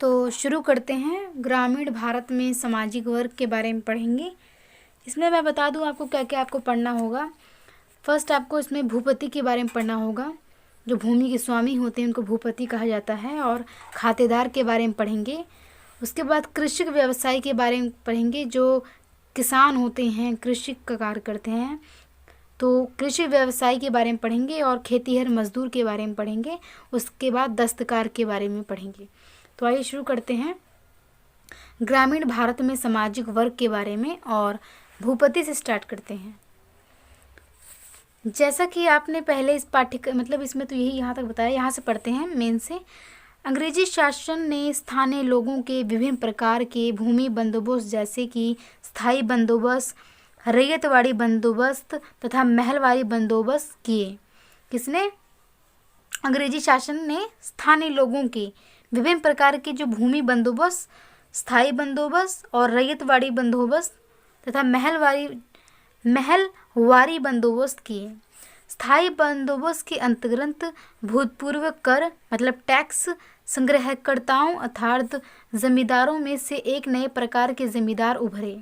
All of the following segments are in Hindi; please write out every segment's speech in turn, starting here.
तो शुरू करते हैं। ग्रामीण भारत में सामाजिक वर्ग के बारे में पढ़ेंगे। इसमें मैं बता दूं आपको क्या क्या आपको पढ़ना होगा। फर्स्ट आपको इसमें भूपति के बारे में पढ़ना होगा। जो भूमि के स्वामी होते हैं उनको भूपति कहा जाता है। और खातेदार के बारे में पढ़ेंगे। उसके बाद कृषि व्यवसाय के बारे में पढ़ेंगे। जो किसान होते हैं, कृषि का कार्य करते हैं, तो कृषि व्यवसाय के बारे में पढ़ेंगे। और खेतीहर मजदूर के बारे में पढ़ेंगे। उसके बाद दस्तकार के बारे में पढ़ेंगे। तो आइए शुरू करते हैं। ग्रामीण भारत में सामाजिक वर्ग के बारे में और भूपति से स्टार्ट करते हैं। जैसा कि आपने पहले इस मतलब इसमें तो यही यहाँ तक बताया। यहाँ से पढ़ते हैं मेन से। अंग्रेजी शासन ने स्थानीय लोगों के विभिन्न प्रकार के भूमि बंदोबस्त जैसे कि स्थायी बंदोबस्त, रैयतवाड़ी बंदोबस्त तथा महलवाड़ी बंदोबस्त किए। किसने? अंग्रेजी शासन ने स्थानीय लोगों के विभिन्न प्रकार के जो भूमि बंदोबस्त, स्थायी बंदोबस्त और रैयतवाड़ी बंदोबस्त तथा महलवारी बंदोबस्त किए। स्थायी बंदोबस्त के अंतर्गत भूतपूर्व कर मतलब टैक्स संग्रहकर्ताओं अर्थात जमींदारों में से एक नए प्रकार के जमींदार उभरे।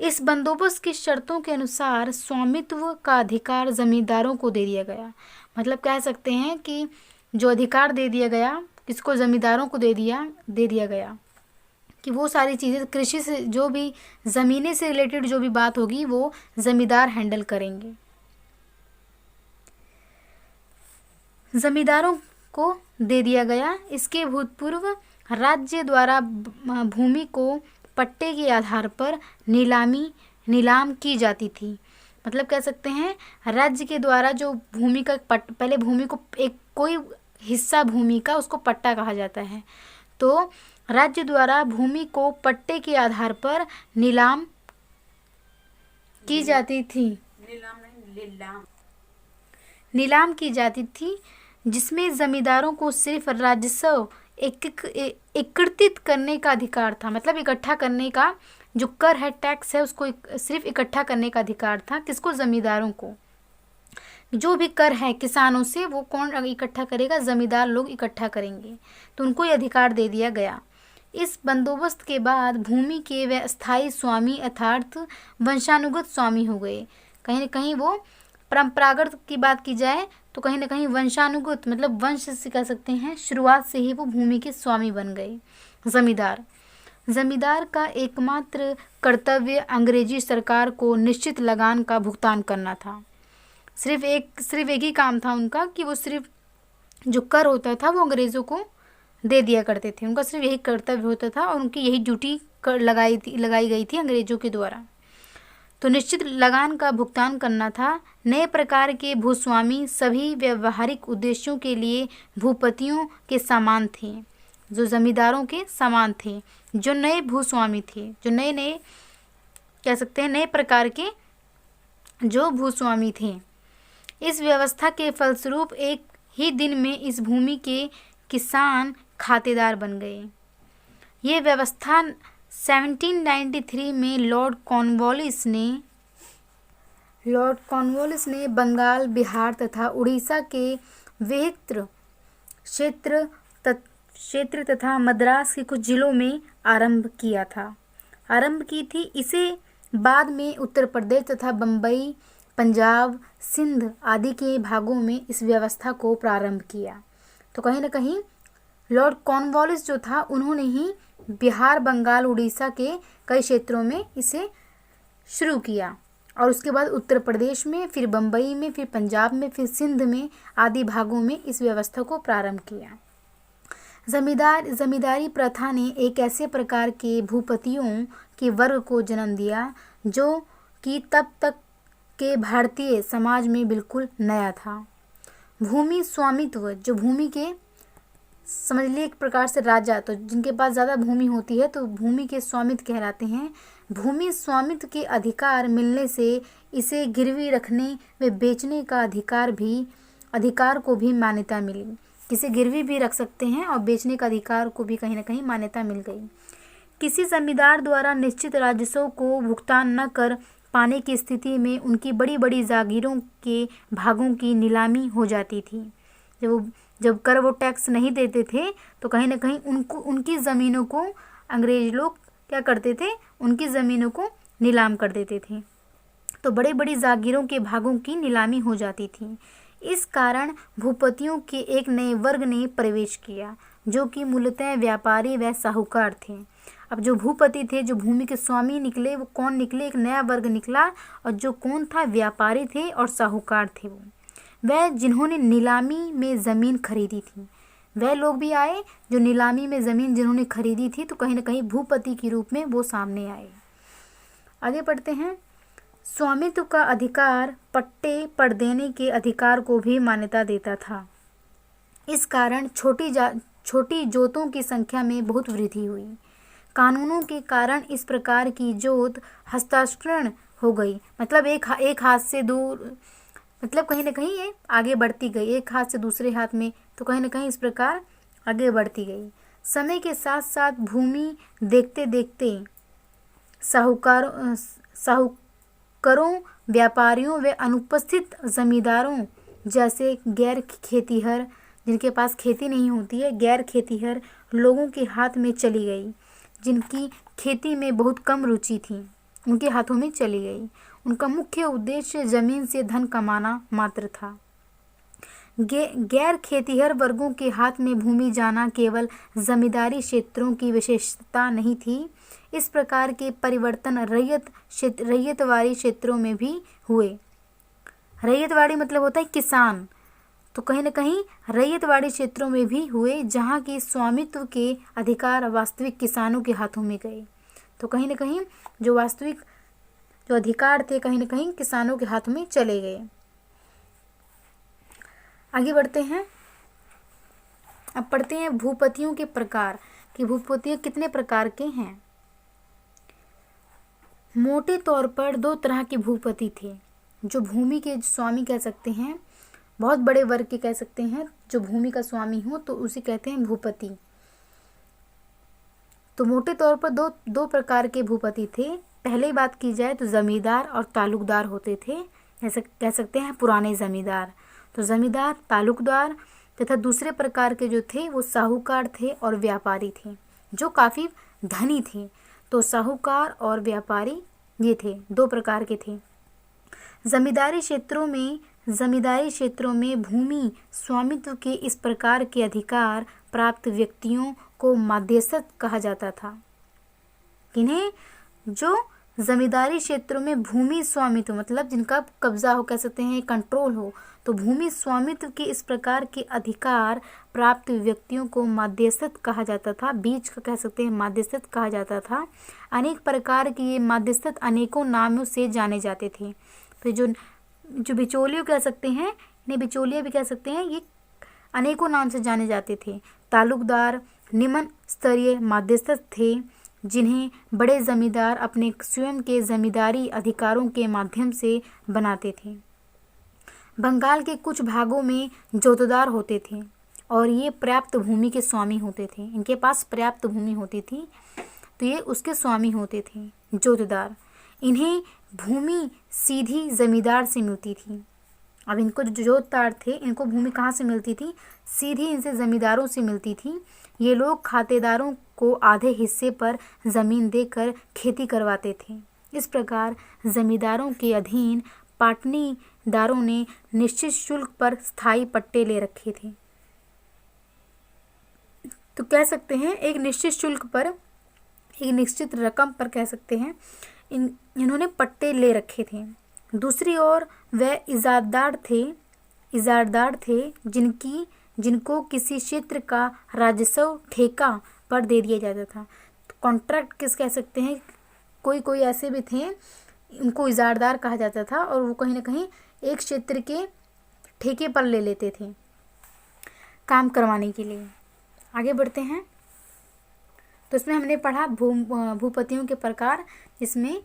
इस बंदोबस्त की शर्तों के अनुसार स्वामित्व का अधिकार जमींदारों को दे दिया गया। मतलब कह सकते हैं कि जो अधिकार दे दिया गया किसको? जमींदारों को दे दिया गया कि वो सारी चीज़ें कृषि से जो भी ज़मीनें से रिलेटेड जो भी बात होगी वो जमींदार हैंडल करेंगे। जमींदारों को दे दिया गया। इसके भूतपूर्व राज्य द्वारा भूमि को पट्टे के आधार पर नीलाम की जाती थी। मतलब कह सकते हैं राज्य के द्वारा जो भूमि का पहले भूमि को एक कोई हिस्सा भूमि का उसको पट्टा कहा जाता है। तो राज्य द्वारा भूमि को पट्टे के आधार पर नीलाम की जाती थी। नीलाम की जाती थी जिसमें जमींदारों को सिर्फ राजस्व एकत्रित करने का अधिकार था। मतलब इकट्ठा करने का जो कर है, टैक्स है, उसको सिर्फ इकट्ठा करने का अधिकार था। किसको? जमींदारों को। जो भी कर है किसानों से वो कौन इकट्ठा करेगा? जमींदार लोग इकट्ठा करेंगे। तो उनको ये अधिकार दे दिया गया। इस बंदोबस्त के बाद भूमि के वे स्थायी स्वामी अर्थात वंशानुगत स्वामी हो गए। कहीं न कहीं वो परंपरागत की बात की जाए तो कहीं ना कहीं वंशानुगत मतलब वंश से कह सकते हैं, शुरुआत से ही वो भूमि के स्वामी बन गए। जमींदार का एकमात्र कर्तव्य अंग्रेजी सरकार को निश्चित लगान का भुगतान करना था। सिर्फ एक ही काम था उनका कि वो सिर्फ जो कर होता था वो अंग्रेज़ों को दे दिया करते थे। उनका सिर्फ यही कर्तव्य होता था और उनकी यही ड्यूटी लगाई गई थी अंग्रेज़ों के द्वारा। तो निश्चित लगान का भुगतान करना था। नए प्रकार के भूस्वामी सभी व्यवहारिक उद्देश्यों के लिए भूपतियों के समान थे, जो जमींदारों के समान थे। जो नए भूस्वामी थे, जो नए कह सकते हैं नए प्रकार के जो भूस्वामी थे। इस व्यवस्था के फलस्वरूप एक ही दिन में इस भूमि के किसान खातेदार बन गए। ये व्यवस्था 1793 में लॉर्ड कॉर्नवालिस ने बंगाल, बिहार तथा उड़ीसा के विहित्र क्षेत्र तथा मद्रास के कुछ जिलों में आरंभ की थी। इसे बाद में उत्तर प्रदेश तथा बम्बई, पंजाब, सिंध आदि के भागों में इस व्यवस्था को प्रारंभ किया। तो कहीं ना कहीं लॉर्ड कॉर्नवालिस जो था उन्होंने ही बिहार, बंगाल, उड़ीसा के कई क्षेत्रों में इसे शुरू किया। और उसके बाद उत्तर प्रदेश में, फिर बम्बई में, फिर पंजाब में, फिर सिंध में आदि भागों में इस व्यवस्था को प्रारंभ किया। जमींदारी प्रथा ने एक ऐसे प्रकार के भूपतियों के वर्ग को जन्म दिया जो कि तब तक के भारतीय समाज में बिल्कुल नया था। भूमि स्वामित्व, जो भूमि के समझ लीजिए एक प्रकार से राजा, तो जिनके पास ज़्यादा भूमि होती है तो भूमि के स्वामित्व कहलाते हैं। भूमि स्वामित्व के अधिकार मिलने से इसे गिरवी रखने व बेचने का अधिकार को भी मान्यता मिली। किसे गिरवी भी रख सकते हैं और बेचने का अधिकार को भी कहीं ना कहीं मान्यता मिल गई। किसी जमींदार द्वारा निश्चित राजस्व को भुगतान न कर पाने की स्थिति में उनकी बड़ी बड़ी जागीरों के भागों की नीलामी हो जाती थी। जब वो जब कर वो टैक्स नहीं देते थे तो कहीं ना कहीं उनकी ज़मीनों को अंग्रेज लोग क्या करते थे, उनकी ज़मीनों को नीलाम कर देते थे। तो बड़े बड़ी जागीरों के भागों की नीलामी हो जाती थी। इस कारण भूपतियों के एक नए वर्ग ने प्रवेश किया जो कि मूलतः व्यापारी व साहूकार थे। अब जो भूपति थे, जो भूमि के स्वामी निकले, वो कौन निकले, एक नया वर्ग निकला, और जो कौन था, व्यापारी थे और साहूकार थे। वो वह जिन्होंने नीलामी में ज़मीन खरीदी थी, वह लोग भी आए जो नीलामी में ज़मीन जिन्होंने खरीदी थी, तो कहीं ना कहीं भूपति के रूप में वो सामने आए। आगे पढ़ते हैं। स्वामित्व का अधिकार पट्टे पर देने के अधिकार को भी मान्यता देता था। इस कारण छोटी जोतों की संख्या में बहुत वृद्धि हुई। कानूनों के कारण इस प्रकार की जोत हस्तांतरण हो गई, मतलब एक हाथ से दूर, मतलब कहीं ना कहीं ये आगे बढ़ती गई, एक हाथ से दूसरे हाथ में, तो कहीं ना कहीं इस प्रकार आगे बढ़ती गई। समय के साथ साथ भूमि देखते देखते साहूकारों, व्यापारियों व अनुपस्थित जमींदारों जैसे गैर खेतीहर, जिनके पास खेती नहीं होती है, गैर खेतीहर लोगों के हाथ में चली गई, जिनकी खेती में बहुत कम रुचि थी, उनके हाथों में चली गई। उनका मुख्य उद्देश्य जमीन से धन कमाना मात्र था। गैर खेतीहर वर्गों के हाथ में भूमि जाना केवल जमींदारी क्षेत्रों की विशेषता नहीं थी। इस प्रकार के परिवर्तन रैयतवाड़ी क्षेत्रों में भी हुए। रैयतवाड़ी मतलब होता है किसान, तो कहीं ना कहीं रैयतवाड़ी क्षेत्रों में भी हुए, जहाँ की स्वामित्व के अधिकार वास्तविक किसानों के हाथों में गए। तो कहीं ना कहीं जो वास्तविक जो अधिकार थे कहीं ना कहीं किसानों के हाथ में चले गए। आगे बढ़ते हैं। अब पढ़ते हैं भूपतियों के प्रकार कि भूपति कितने प्रकार के हैं। मोटे तौर पर दो तरह के भूपति थे। जो भूमि के स्वामी कह सकते हैं, बहुत बड़े वर्ग के कह सकते हैं, जो भूमि का स्वामी हो तो उसे कहते हैं भूपति। तो मोटे तौर पर दो प्रकार के भूपति थे। पहले बात की जाए तो जमींदार और तालुकदार होते थे, ऐसे कह सकते हैं पुराने जमींदार। तो जमींदार, तालुकदार तथा दूसरे प्रकार के जो थे वो साहूकार थे और व्यापारी थे, जो काफ़ी धनी थे। तो साहूकार और व्यापारी ये थे, दो प्रकार के थे। जमींदारी क्षेत्रों में भूमि स्वामित्व के इस प्रकार के अधिकार प्राप्त व्यक्तियों को मध्यस्थ कहा जाता था। किन्हें? जो जमींदारी क्षेत्रों में भूमि स्वामित्व मतलब जिनका कब्जा हो, कह सकते हैं कंट्रोल हो, तो भूमि स्वामित्व के इस प्रकार के अधिकार प्राप्त व्यक्तियों को मध्यस्थ कहा जाता था, बीच का कह सकते हैं मध्यस्थ कहा जाता था। अनेक प्रकार के ये मध्यस्थ अनेकों नामों से जाने जाते थे। तो जो बिचौलियों कह सकते हैं, इन्हें बिचौलिया भी कह सकते हैं, ये अनेकों नाम से जाने जाते थे। तालुकदार निम्न स्तरीय मध्यस्थ थे, जिन्हें बड़े जमींदार अपने स्वयं के जमींदारी अधिकारों के माध्यम से बनाते थे। बंगाल के कुछ भागों में जोतदार होते थे और ये पर्याप्त भूमि के स्वामी होते थे। इनके पास पर्याप्त भूमि होती थी तो ये उसके स्वामी होते थे, जोतदार। इन्हें भूमि सीधी जमींदार से मिलती थी। अब इनको जो जोतदार थे, इनको भूमि कहाँ से मिलती थी? सीधी इनसे जमींदारों से मिलती थी। ये लोग खातेदारों को आधे हिस्से पर ज़मीन देकर खेती करवाते थे। इस प्रकार जमींदारों के अधीन पाटनीदारों ने निश्चित शुल्क पर स्थायी पट्टे ले रखे थे। तो कह सकते हैं एक निश्चित शुल्क पर, एक निश्चित रकम पर कह सकते हैं इन्होंने पट्टे ले रखे थे। दूसरी ओर वह इजारदार थे जिनको किसी क्षेत्र का राजस्व ठेका पर दे दिया जाता था। तो कॉन्ट्रैक्ट किस कह सकते हैं, कोई ऐसे भी थे, उनको इजारदार कहा जाता था और वो कहीं ना कहीं एक क्षेत्र के ठेके पर ले लेते थे काम करवाने के लिए। आगे बढ़ते हैं। तो इसमें हमने पढ़ा भूपतियों के प्रकार, जिसमें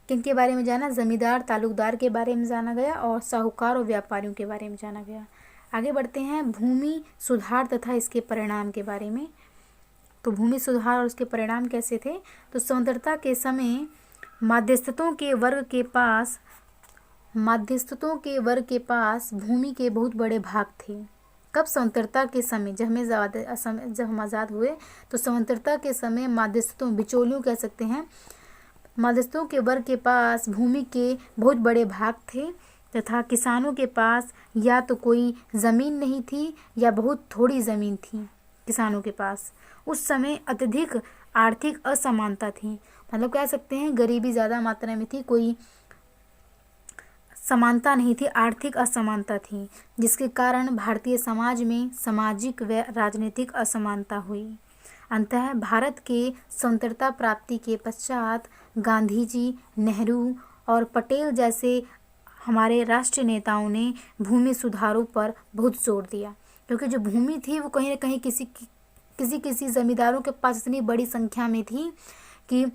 किनके बारे में जाना? जमींदार, तालुकदार के बारे में जाना गया और साहूकार और व्यापारियों के बारे में जाना गया। आगे बढ़ते हैं भूमि सुधार तथा इसके परिणाम के बारे में। तो भूमि सुधार और उसके परिणाम कैसे थे? तो स्वतंत्रता के समय मध्यस्थों के वर्ग के पास भूमि के बहुत बड़े भाग थे। कब? स्वतंत्रता के समय, जब हम आज़ाद हुए तो स्वतंत्रता के समय मध्यस्थों, बिचौलियों कह सकते हैं, मध्यस्थों के वर्ग के पास भूमि के बहुत बड़े भाग थे तथा किसानों के पास या तो कोई ज़मीन नहीं थी या बहुत थोड़ी ज़मीन थी किसानों के पास। उस समय अत्यधिक आर्थिक असमानता थी, मतलब कह सकते हैं गरीबी ज़्यादा मात्रा में थी, कोई समानता नहीं थी, आर्थिक असमानता थी, जिसके कारण भारतीय समाज में सामाजिक व राजनीतिक असमानता हुई। अंततः भारत के स्वतंत्रता प्राप्ति के पश्चात गांधी जी, नेहरू और पटेल जैसे हमारे राष्ट्रीय नेताओं ने भूमि सुधारों पर बहुत जोर दिया, क्योंकि जो भूमि थी वो कहीं न कहीं किसी ज़मींदारों के पास इतनी बड़ी संख्या में थी कि,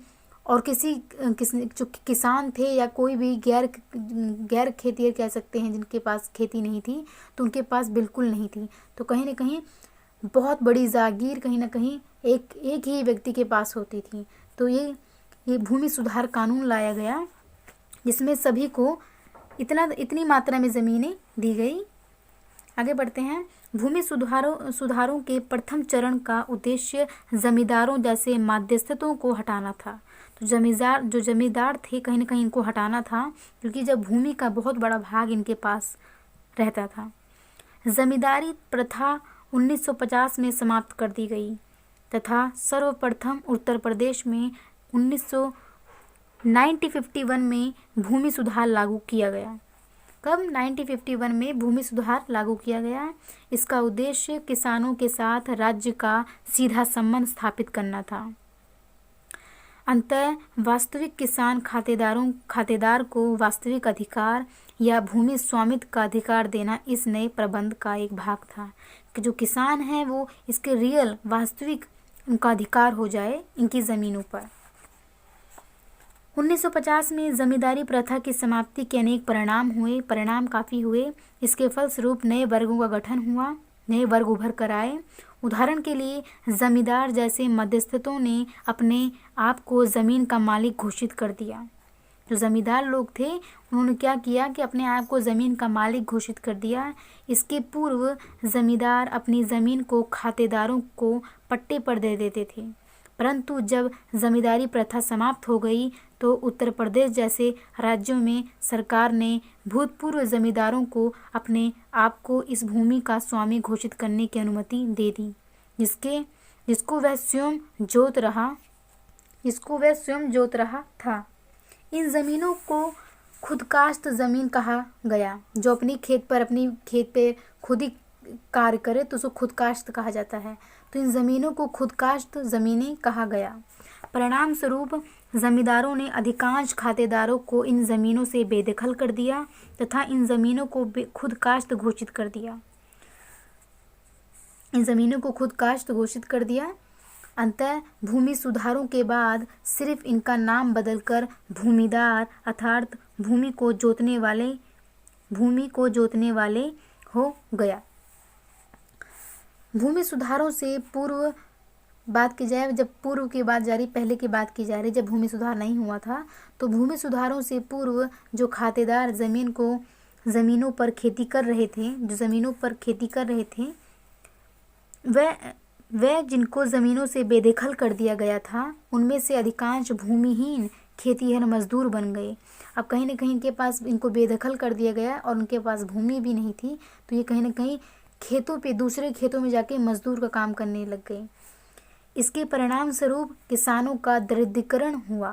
और किसी जो किसान थे या कोई भी गैर खेतिहर कह सकते हैं, जिनके पास खेती नहीं थी, तो उनके पास बिल्कुल नहीं थी। तो कहीं न कहीं बहुत बड़ी जागीर कहीं न कहीं एक ही व्यक्ति के पास होती थी। तो ये भूमि सुधार कानून लाया गया, जिसमें सभी को इतनी मात्रा में ज़मीनें दी गई। आगे बढ़ते हैं। भूमि सुधारों के प्रथम चरण का उद्देश्य जमींदारों जैसे मध्यस्थों को हटाना था। तो जमींदार थे, कहीं न कहीं इनको हटाना था, क्योंकि जब भूमि का बहुत बड़ा भाग इनके पास रहता था। जमींदारी प्रथा 1950 में समाप्त कर दी गई तथा सर्वप्रथम उत्तर प्रदेश में 1951 में भूमि सुधार लागू किया गया। कब? 1951 में भूमि सुधार लागू किया गया। इसका उद्देश्य किसानों के साथ राज्य का सीधा संबंध स्थापित करना था। अंततः वास्तविक किसान खातेदार को वास्तविक अधिकार या भूमि स्वामित्व का अधिकार देना इस नए प्रबंध का एक भाग था, कि जो किसान हैं वो इसके रियल वास्तविक उनका अधिकार हो जाए इनकी ज़मीनों पर। 1950 में जमींदारी प्रथा की समाप्ति के अनेक परिणाम काफ़ी हुए। इसके फलस्वरूप नए वर्गों का गठन हुआ, नए वर्ग उभर कर आए। उदाहरण के लिए जमींदार जैसे मध्यस्थों ने अपने आप को ज़मीन का मालिक घोषित कर दिया। जो जमींदार लोग थे उन्होंने क्या किया कि अपने आप को ज़मीन का मालिक घोषित कर दिया। इसके पूर्व जमींदार अपनी ज़मीन को खातेदारों को पट्टे पर दे देते थे, परंतु जब जमींदारी प्रथा समाप्त हो गई तो उत्तर प्रदेश जैसे राज्यों में सरकार ने भूतपूर्व जमींदारों को अपने आप को इस भूमि का स्वामी घोषित करने की अनुमति दे दी, जिसको वह स्वयं जोत रहा था। इन ज़मीनों को खुदकाश्त ज़मीन कहा गया। जो अपनी खेत पे खुद ही कार्य करे तो उसको खुदकाश्त कहा जाता है। तो इन ज़मीनों को खुदकाश्त ज़मीनें कहा गया। परिणाम स्वरूप जमींदारों ने अधिकांश खातेदारों को इन ज़मीनों से बेदखल कर दिया तथा इन ज़मीनों को खुदकाश्त घोषित कर दिया। अंततः भूमि सुधारों के बाद सिर्फ इनका नाम बदलकर भूमिदार अर्थात भूमि को जोतने वाले हो गया। भूमि सुधारों से पूर्व बात की जाए, जब पूर्व की बात जारी पहले की बात की जा रही, जब भूमि सुधार नहीं हुआ था, तो भूमि सुधारों से पूर्व जो खातेदार ज़मीनों पर खेती कर रहे थे, वह जिनको ज़मीनों से बेदखल कर दिया गया था, उनमें से अधिकांश भूमिहीन खेतीहर मजदूर बन गए। अब कहीं न कहीं इनको बेदखल कर दिया गया और उनके पास भूमि भी नहीं थी, तो ये कहीं न कहीं दूसरे खेतों में जाके मजदूर का काम करने लग गए। इसके परिणाम स्वरूप किसानों का दरिद्रीकरण हुआ।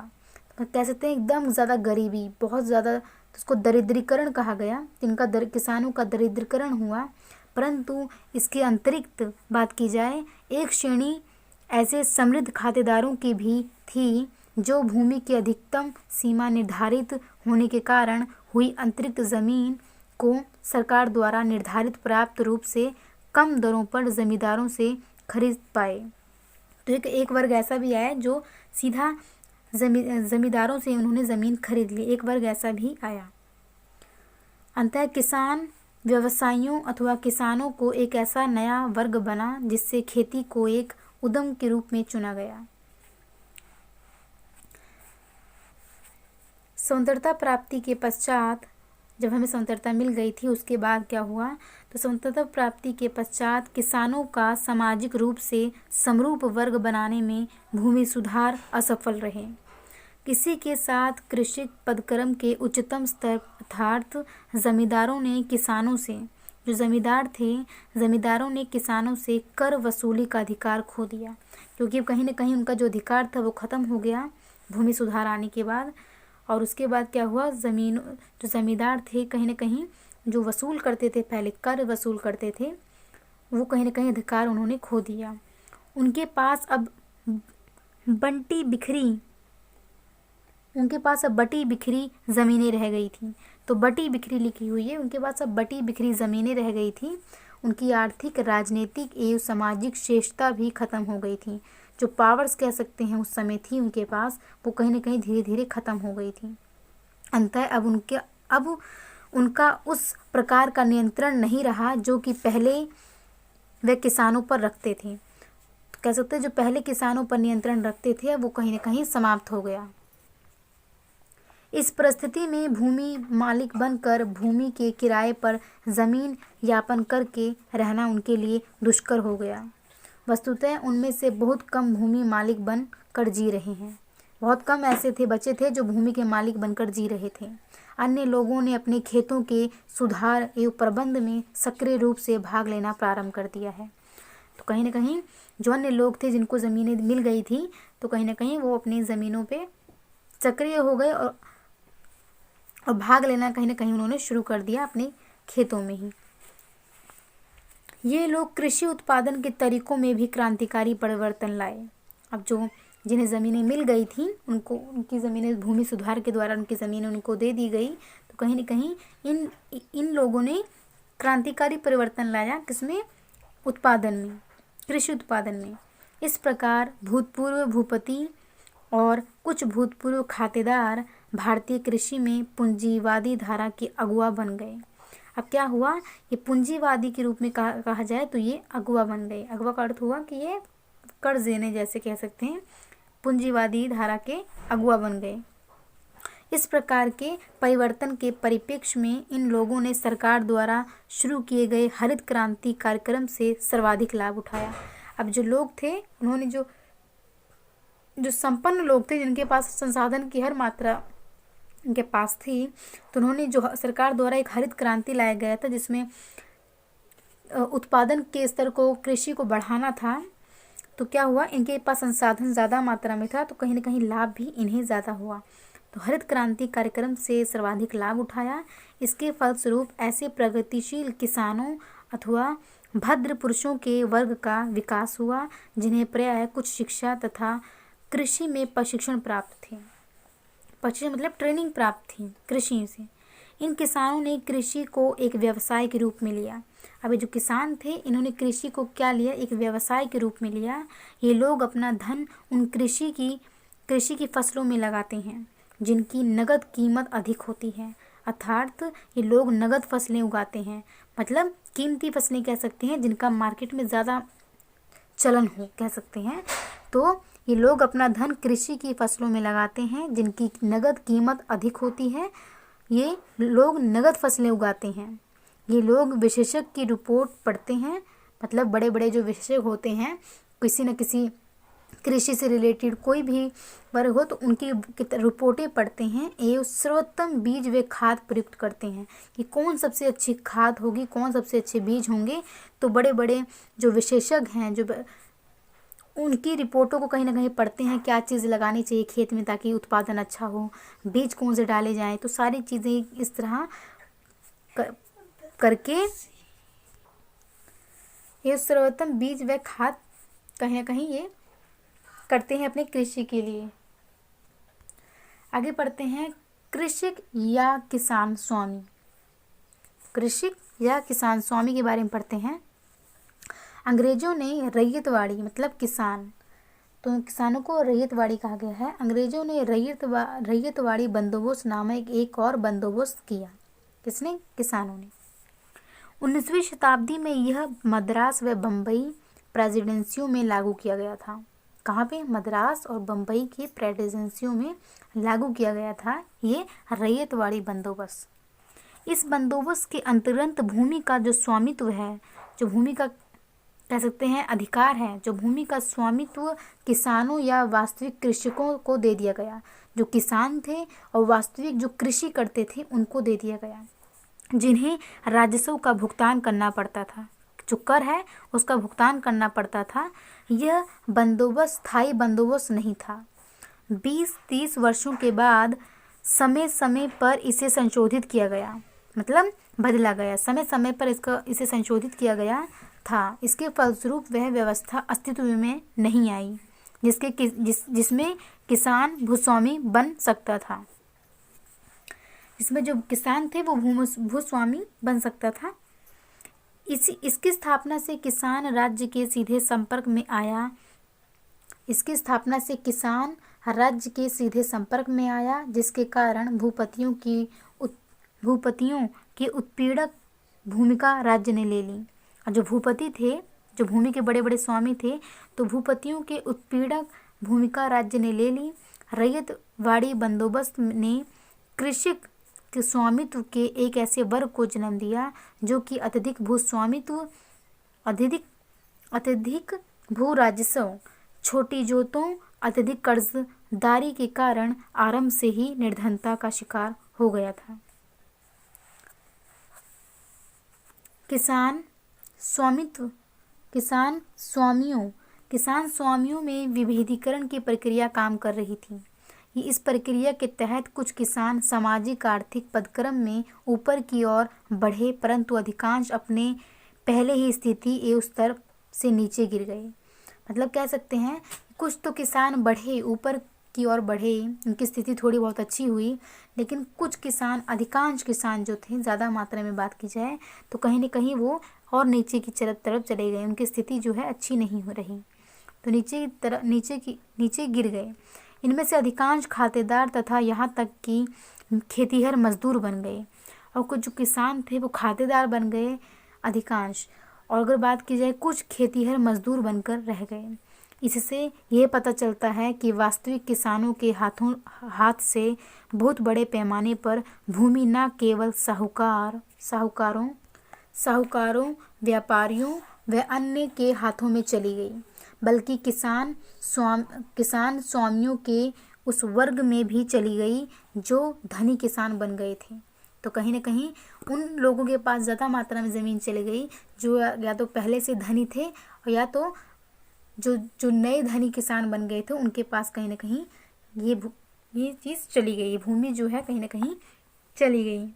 तो कह सकते हैं एकदम ज़्यादा गरीबी, बहुत ज़्यादा, तो उसको दरिद्रीकरण कहा गया। किसानों का दरिद्रीकरण हुआ। परंतु इसके अतिरिक्त बात की जाए, एक श्रेणी ऐसे समृद्ध खातेदारों की भी थी जो भूमि की अधिकतम सीमा निर्धारित होने के कारण हुई अतिरिक्त ज़मीन को सरकार द्वारा निर्धारित पर्याप्त रूप से कम दरों पर जमींदारों से खरीद पाए। तो एक वर्ग ऐसा भी आया जो सीधा जमींदारों से उन्होंने ज़मीन खरीद ली, एक वर्ग ऐसा भी आया। अंततः किसान व्यवसायियों अथवा किसानों को एक ऐसा नया वर्ग बना जिससे खेती को एक उद्यम के रूप में चुना गया। स्वतंत्रता प्राप्ति के पश्चात जब हमें स्वतंत्रता मिल गई थी उसके बाद क्या हुआ, तो स्वतंत्रता प्राप्ति के पश्चात किसानों का सामाजिक रूप से समरूप वर्ग बनाने में भूमि सुधार असफल रहे। इसी के साथ कृषि पदक्रम के उच्चतम स्तर अर्थात जमींदारों ने किसानों से, जो जमींदार थे, जमींदारों ने किसानों से कर वसूली का अधिकार खो दिया, क्योंकि कहीं ना कहीं उनका जो अधिकार था वो ख़त्म हो गया भूमि सुधार आने के बाद। और उसके बाद क्या हुआ, जो ज़मींदार थे कहीं ना कहीं जो वसूल करते थे, पहले कर वसूल करते थे, वो कहीं ना कहीं अधिकार उन्होंने खो दिया। उनके पास अब बटी बिखरी ज़मीनें रह गई थी। तो बटी बिखरी लिखी हुई है, उनके पास अब बटी बिखरी ज़मीनें रह गई थी। उनकी आर्थिक, राजनीतिक एवं सामाजिक शेषता भी खत्म हो गई थी। जो पावर्स कह सकते हैं उस समय थी उनके पास, वो कहीं ना कहीं धीरे धीरे खत्म हो गई थी। अंततः अब उनका उस प्रकार का नियंत्रण नहीं रहा जो कि पहले वे किसानों पर रखते थे। तो कह सकते हैं जो पहले किसानों पर नियंत्रण रखते थे वो कहीं ना कहीं समाप्त हो गया। इस परिस्थिति में भूमि मालिक बनकर भूमि के किराए पर जमीन यापन करके रहना उनके लिए दुष्कर हो गया। वस्तुतः उनमें से बहुत कम भूमि मालिक बन कर जी रहे हैं। बहुत कम ऐसे बचे थे जो भूमि के मालिक बनकर जी रहे थे। अन्य लोगों ने अपने खेतों के सुधार एवं प्रबंध में सक्रिय रूप से भाग लेना प्रारंभ कर दिया है। तो कहीं ना कहीं जो अन्य लोग थे जिनको ज़मीनें मिल गई थी, तो कहीं ना कहीं वो अपनी ज़मीनों पे सक्रिय हो गए और भाग लेना कहीं ना कहीं उन्होंने शुरू कर दिया अपने खेतों में ही। ये लोग कृषि उत्पादन के तरीकों में भी क्रांतिकारी परिवर्तन लाए। अब जो जिन्हें ज़मीनें मिल गई थी उनको, उनकी ज़मीनें भूमि सुधार के द्वारा उनकी ज़मीनें उनको दे दी गई, तो कहीं ना कहीं इन लोगों ने क्रांतिकारी परिवर्तन लाया, किसमें, उत्पादन में, कृषि उत्पादन में। इस प्रकार भूतपूर्व भूपति और कुछ भूतपूर्व खातेदार भारतीय कृषि में पूंजीवादी धारा के अगुआ बन गए। अब क्या हुआ, ये पूंजीवादी के रूप में कहा जाए तो ये अगुआ बन गए। अगुआ का अर्थ हुआ कि ये कर्ज देने जैसे कह सकते हैं, पूंजीवादी धारा के अगुआ बन गए। इस प्रकार के परिवर्तन के परिप्रेक्ष्य में इन लोगों ने सरकार द्वारा शुरू किए गए हरित क्रांति कार्यक्रम से सर्वाधिक लाभ उठाया। अब जो लोग थे उन्होंने जो संपन्न लोग थे जिनके पास संसाधन की हर मात्रा उनके पास थी, तो उन्होंने जो सरकार द्वारा एक हरित क्रांति लाया गया था जिसमें उत्पादन के स्तर को, कृषि को बढ़ाना था, तो क्या हुआ, इनके पास संसाधन ज़्यादा मात्रा में था तो कहीं ना कहीं लाभ भी इन्हें ज़्यादा हुआ। तो हरित क्रांति कार्यक्रम से सर्वाधिक लाभ उठाया। इसके फलस्वरूप ऐसे प्रगतिशील किसानों अथवा भद्र पुरुषों के वर्ग का विकास हुआ जिन्हें प्रायः कुछ शिक्षा तथा कृषि में प्रशिक्षण प्राप्त थे। प्रशिक्षण मतलब ट्रेनिंग प्राप्त थी कृषि से। इन किसानों ने कृषि को एक व्यवसाय के रूप में लिया। अब जो किसान थे इन्होंने कृषि को क्या लिया, एक व्यवसाय के रूप में लिया। ये लोग अपना धन उन कृषि की फसलों में लगाते हैं जिनकी नगद कीमत अधिक होती है, अर्थात ये लोग नगद फसलें उगाते हैं, मतलब कीमती फसलें कह सकते हैं जिनका मार्केट में ज़्यादा चलन हो कह सकते हैं। तो ये लोग अपना धन कृषि की फसलों में लगाते हैं जिनकी नगद कीमत अधिक होती है। ये लोग नगद फसलें उगाते हैं। ये लोग विशेषज्ञ की रिपोर्ट पढ़ते हैं, मतलब बड़े बड़े जो विशेषज्ञ होते हैं किसी न किसी कृषि से रिलेटेड कोई भी वर्ग हो तो उनकी रिपोर्टें पढ़ते हैं एवं सर्वोत्तम बीज व खाद प्रयुक्त करते हैं कि कौन सबसे अच्छी खाद होगी, कौन सबसे अच्छे बीज होंगे। तो बड़े बड़े जो विशेषज्ञ हैं जो उनकी रिपोर्टों को कहीं ना कहीं पढ़ते हैं, क्या चीज़ लगानी चाहिए खेत में ताकि उत्पादन अच्छा हो, बीज कौन से डाले जाएं। तो सारी चीज़ें इस तरह करके ये सर्वोत्तम बीज व खाद कहीं ना कहीं ये करते हैं अपने कृषि के लिए। आगे पढ़ते हैं कृषक या किसान स्वामी। कृषक या किसान स्वामी के बारे में पढ़ते हैं। अंग्रेजों ने रैयतवाड़ी मतलब किसान, तो किसानों को रैयतवाड़ी कहा गया है। अंग्रेजों ने रैयतवाड़ी बंदोबस्त नामक एक और बंदोबस्त किया। किसने? किसानों ने। 19वीं शताब्दी में यह मद्रास व बम्बई प्रेसिडेंसियों में लागू किया गया था। कहाँ पे? मद्रास और बम्बई की प्रेसिडेंसियों में लागू किया गया था ये रैयतवाड़ी बंदोबस्त। इस बंदोबस्त के अंतर्गत भूमि का जो स्वामित्व है, जो भूमि का कह सकते हैं अधिकार है, जो भूमि का स्वामित्व किसानों या वास्तविक कृषकों को दे दिया गया। जो किसान थे और वास्तविक जो कृषि करते थे उनको दे दिया गया, जिन्हें राजस्व का भुगतान करना पड़ता था, जो कर है उसका भुगतान करना पड़ता था। यह बंदोबस्त स्थायी बंदोबस्त नहीं था। 20-30 वर्षों के बाद समय समय पर इसे संशोधित किया गया, मतलब बदला गया, समय समय पर इसे संशोधित किया गया था। इसके फलस्वरूप वह व्यवस्था अस्तित्व में नहीं आई जिसमें किसान भूस्वामी बन सकता था, जिसमें जो किसान थे वो भूस्वामी बन सकता था। इसकी स्थापना से किसान राज्य के सीधे संपर्क में आया। इसकी स्थापना से किसान राज्य के सीधे संपर्क में आया, जिसके कारण भूपतियों की उत्पीड़क भूमिका राज्य ने ले ली। और जो भूपति थे, जो भूमि के बड़े बड़े स्वामी थे, तो भूपतियों के उत्पीड़क भूमिका राज्य ने ले ली। रैयतवाड़ी बंदोबस्त ने कृषक के स्वामित्व के एक ऐसे वर्ग को जन्म दिया जो कि अत्यधिक भूस्वामित्व, अत्यधिक भू राजस्व, छोटी जोतों, अत्यधिक कर्जदारी के कारण आरंभ से ही निर्धनता का शिकार हो गया था। किसान स्वामियों में विभेदीकरण की प्रक्रिया काम कर रही थी। इस प्रक्रिया के तहत कुछ किसान सामाजिक आर्थिक पदक्रम में ऊपर की ओर बढ़े, परंतु अधिकांश अपने पहले ही स्थिति एवं स्तर से नीचे गिर गए। मतलब कह सकते हैं कुछ तो किसान बढ़े, ऊपर की ओर बढ़े, उनकी स्थिति थोड़ी बहुत अच्छी हुई, लेकिन कुछ किसान, अधिकांश किसान जो थे, ज़्यादा मात्रा में बात की जाए तो कहीं न कहीं वो और नीचे की तरफ चले गए। उनकी स्थिति जो है अच्छी नहीं हो रही, तो नीचे गिर गए। इनमें से अधिकांश खातेदार तथा यहाँ तक कि खेतीहर मजदूर बन गए, और कुछ जो किसान थे वो खातेदार बन गए अधिकांश, और अगर बात की जाए कुछ खेतीहर मजदूर बनकर रह गए। इससे यह पता चलता है कि वास्तविक किसानों के हाथ से बहुत बड़े पैमाने पर भूमि न केवल साहूकारों, व्यापारियों व अन्य के हाथों में चली गई, बल्कि किसान स्वामियों के उस वर्ग में भी चली गई जो धनी किसान बन गए थे। तो कहीं न कहीं उन लोगों के पास ज़्यादा मात्रा में ज़मीन चली गई जो या तो पहले से धनी थे, और या तो जो नए धनी किसान बन गए थे उनके पास कहीं न कहीं ये चीज़ चली गई, भूमि जो है कहीं न कहीं चली गई।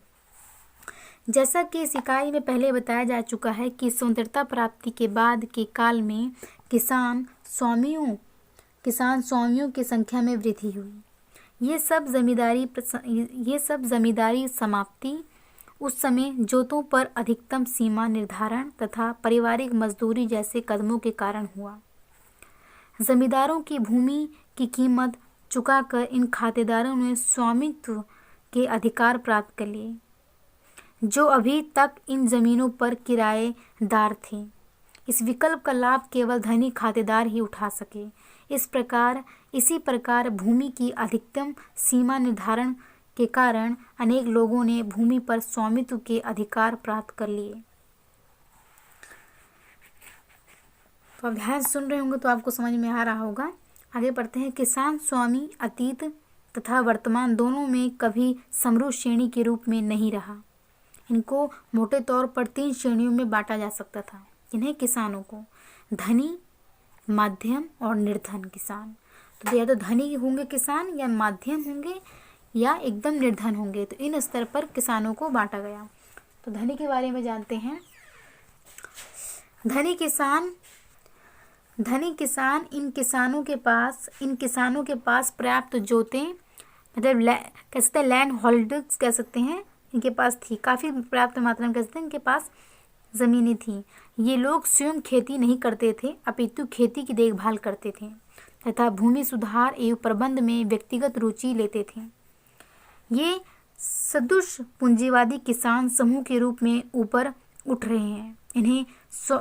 जैसा कि इस इकाई में पहले बताया जा चुका है कि स्वतंत्रता प्राप्ति के बाद के काल में किसान स्वामियों की संख्या में वृद्धि हुई। ये सब जमींदारी समाप्ति उस समय जोतों पर अधिकतम सीमा निर्धारण तथा पारिवारिक मजदूरी जैसे कदमों के कारण हुआ। जमींदारों की भूमि की कीमत चुकाकर इन खातेदारों ने स्वामित्व के अधिकार प्राप्त कर लिए, जो अभी तक इन जमीनों पर किराएदार थे। इस विकल्प का लाभ केवल धनी खातेदार ही उठा सके। इसी प्रकार भूमि की अधिकतम सीमा निर्धारण के कारण अनेक लोगों ने भूमि पर स्वामित्व के अधिकार प्राप्त कर लिए। तो आप ध्यान सुन रहे होंगे तो आपको समझ में आ रहा होगा। आगे बढ़ते हैं। किसान स्वामी अतीत तथा वर्तमान दोनों में कभी समरूप श्रेणी के रूप में नहीं रहा। इनको मोटे तौर पर 3 श्रेणियों में बांटा जा सकता था। इन्हें किसानों को धनी, मध्यम और निर्धन किसान। तो या तो धनी होंगे किसान, या मध्यम होंगे, या एकदम निर्धन होंगे। तो इन स्तर पर किसानों को बांटा गया। तो धनी के बारे में जानते हैं। धनी किसान इन किसानों के पास पर्याप्त जोतें, मतलब कह सकते हैं लैंड होल्डर्स कह सकते हैं, इनके पास थी। काफ़ी पर्याप्त मात्रा में कह सकते हैं इनके पास ज़मीनें थीं। ये लोग स्वयं खेती नहीं करते थे, अपितु खेती की देखभाल करते थे तथा भूमि सुधार एवं प्रबंध में व्यक्तिगत रुचि लेते थे। ये सदृश पूंजीवादी किसान समूह के रूप में ऊपर उठ रहे हैं। इन्हें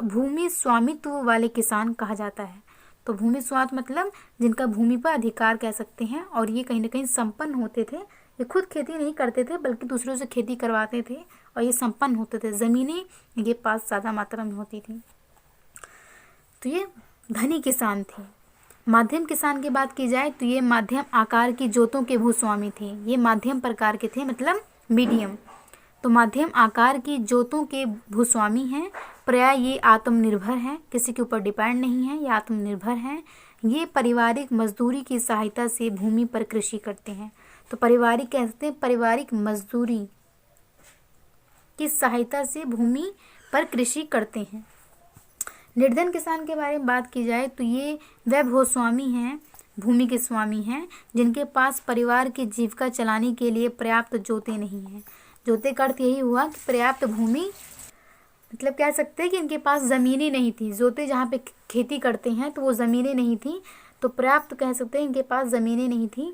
भूमि स्वामित्व वाले किसान कहा जाता है। तो भूमि स्वामित्व मतलब जिनका भूमि पर अधिकार कह सकते हैं, और ये कहीं ना कहीं संपन्न होते थे, ये खुद खेती नहीं करते थे बल्कि दूसरों से खेती करवाते थे और ये संपन्न होते थे, ज़मीनें इनके पास ज़्यादा मात्रा में होती थी। तो ये धनी किसान थे। माध्यम किसान की बात की जाए तो ये माध्यम आकार की जोतों के भूस्वामी थे। ये माध्यम प्रकार के थे, मतलब मीडियम। तो माध्यम आकार की जोतों के भूस्वामी हैं। प्राय ये आत्मनिर्भर हैं, किसी के ऊपर डिपेंड नहीं है, ये आत्मनिर्भर हैं। ये पारिवारिक मजदूरी की सहायता से भूमि पर कृषि करते हैं। तो पारिवारिक कहते हैं, पारिवारिक मजदूरी की सहायता से भूमि पर कृषि करते हैं। निर्धन किसान के बारे में बात की जाए तो ये वह भूस्वामी हैं, भूमि के स्वामी हैं, जिनके पास परिवार की जीविका चलाने के लिए पर्याप्त जोतें नहीं हैं। जोते का अर्थ यही हुआ कि पर्याप्त भूमि, मतलब कह सकते हैं कि इनके पास ज़मीनें नहीं थी। जोते जहाँ पे खेती करते हैं तो वो ज़मीनें नहीं थी, तो पर्याप्त कह सकते हैं इनके पास ज़मीनें नहीं थी।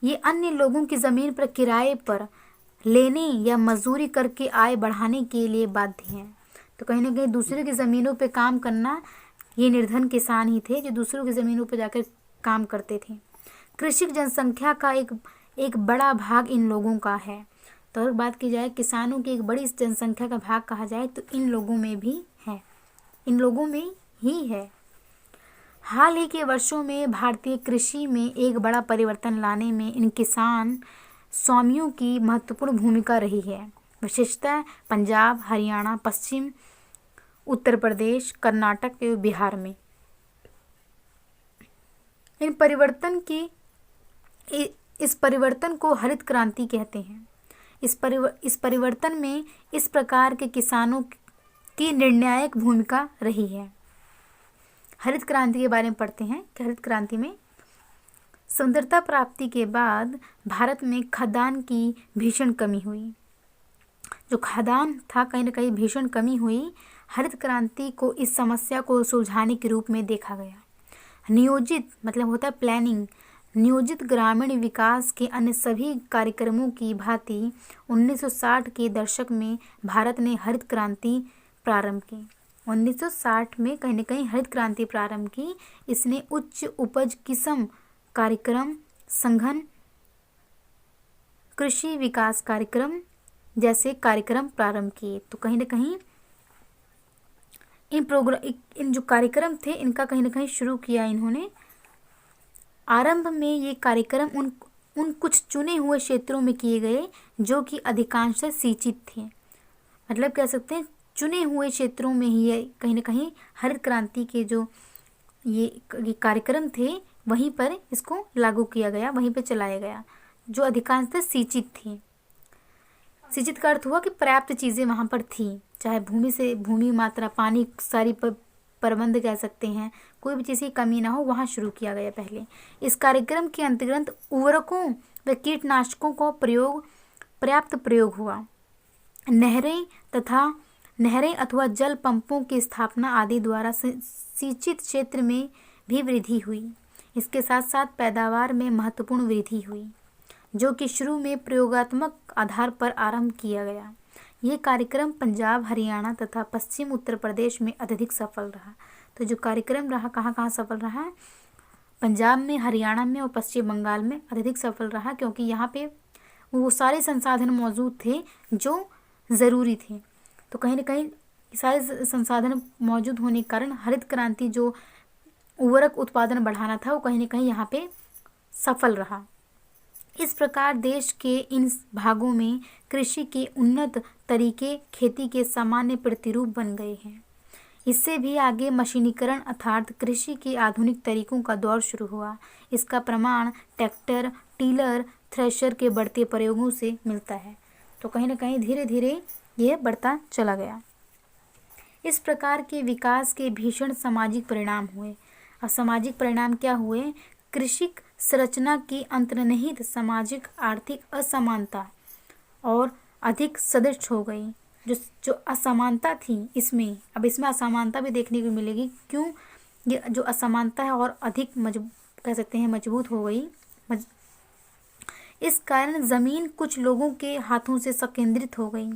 ये अन्य लोगों की ज़मीन पर किराए पर लेने या मजदूरी करके आय बढ़ाने के लिए बाध्य हैं। तो कहीं ना कहीं दूसरे की ज़मीनों पे काम करना, ये निर्धन किसान ही थे जो दूसरों की ज़मीनों पे जाकर काम करते थे। कृषक जनसंख्या का एक बड़ा भाग इन लोगों का है। तो अगर बात की जाए किसानों की एक बड़ी जनसंख्या का भाग कहा जाए तो इन लोगों में भी है, इन लोगों में ही है। हाल ही के वर्षों में भारतीय कृषि में एक बड़ा परिवर्तन लाने में इन किसान स्वामियों की महत्वपूर्ण भूमिका रही है। विशेषतः पंजाब, हरियाणा, पश्चिम उत्तर प्रदेश, कर्नाटक एवं बिहार में। इस परिवर्तन को हरित क्रांति कहते हैं। इस परिवर्तन में इस प्रकार के किसानों की निर्णायक भूमिका रही है। हरित क्रांति के बारे में पढ़ते हैं कि हरित क्रांति में स्वतंत्रता प्राप्ति के बाद भारत में खाद्यान्न की भीषण कमी हुई। जो खाद्यान्न था कहीं ना कहीं भीषण कमी हुई। हरित क्रांति को इस समस्या को सुलझाने के रूप में देखा गया। नियोजित मतलब होता है प्लानिंग, नियोजित ग्रामीण विकास के अन्य सभी कार्यक्रमों की भांति 1960 के दशक में भारत ने हरित क्रांति प्रारंभ की। 1960 में कहीं न कहीं हरित क्रांति प्रारंभ की। इसने उच्च उपज किस्म कार्यक्रम, संघन कृषि विकास कार्यक्रम जैसे कार्यक्रम प्रारंभ किए। तो कहीं न कहीं इन जो कार्यक्रम थे इनका कहीं ना कहीं शुरू किया इन्होंने। आरंभ में ये कार्यक्रम उन कुछ चुने हुए क्षेत्रों में किए गए जो कि अधिकांशतः सिंचित थे। मतलब कह सकते हैं चुने हुए क्षेत्रों में ही ये कहीं ना कहीं हरित क्रांति के जो ये कार्यक्रम थे वहीं पर इसको लागू किया गया, वहीं पर चलाया गया, जो अधिकांशतः सिंचित थी। सिंचित का अर्थ हुआ कि पर्याप्त चीज़ें वहाँ पर थी, चाहे भूमि मात्रा, पानी, सारी प्रबंध कह सकते हैं, कोई भी चीज़ की कमी ना हो, वहाँ शुरू किया गया पहले। इस कार्यक्रम के अंतर्गत उर्वरकों व कीटनाशकों को पर्याप्त प्रयोग हुआ। नहरें अथवा जल पंपों की स्थापना आदि द्वारा सिंचित क्षेत्र में भी वृद्धि हुई। इसके साथ साथ पैदावार में महत्वपूर्ण वृद्धि हुई, जो कि शुरू में प्रयोगात्मक आधार पर आरंभ किया गया। ये कार्यक्रम पंजाब, हरियाणा तथा पश्चिम उत्तर प्रदेश में अत्यधिक सफल रहा। तो जो कार्यक्रम रहा कहाँ सफल रहा? पंजाब में, हरियाणा में और पश्चिम बंगाल में अत्यधिक सफल रहा, क्योंकि यहाँ पे वो सारे संसाधन मौजूद थे जो ज़रूरी थे। तो कहीं ना कहीं सारे संसाधन मौजूद होने के कारण हरित क्रांति जो उर्वरक उत्पादन बढ़ाना था वो कहीं ना कहीं यहाँ पे सफल रहा। इस प्रकार देश के इन भागों में कृषि के उन्नत तरीके खेती के सामान्य प्रतिरूप बन गए हैं। इससे भी आगे मशीनीकरण अर्थात कृषि के आधुनिक तरीकों का दौर शुरू हुआ। इसका प्रमाण ट्रैक्टर, टीलर, थ्रेशर के बढ़ते प्रयोगों से मिलता है। तो कहीं ना कहीं धीरे धीरे यह बढ़ता चला गया। इस प्रकार के विकास के भीषण सामाजिक परिणाम हुए। अब सामाजिक परिणाम क्या हुए? कृषि संरचना की अंतर्निहित सामाजिक आर्थिक असमानता और अधिक सदृढ़ हो गई। जो असमानता थी इसमें, अब इसमें असमानता भी देखने को मिलेगी। क्यों? ये जो असमानता है और अधिक कह सकते हैं मजबूत हो गई। इस कारण ज़मीन कुछ लोगों के हाथों से संकेंद्रित हो गई।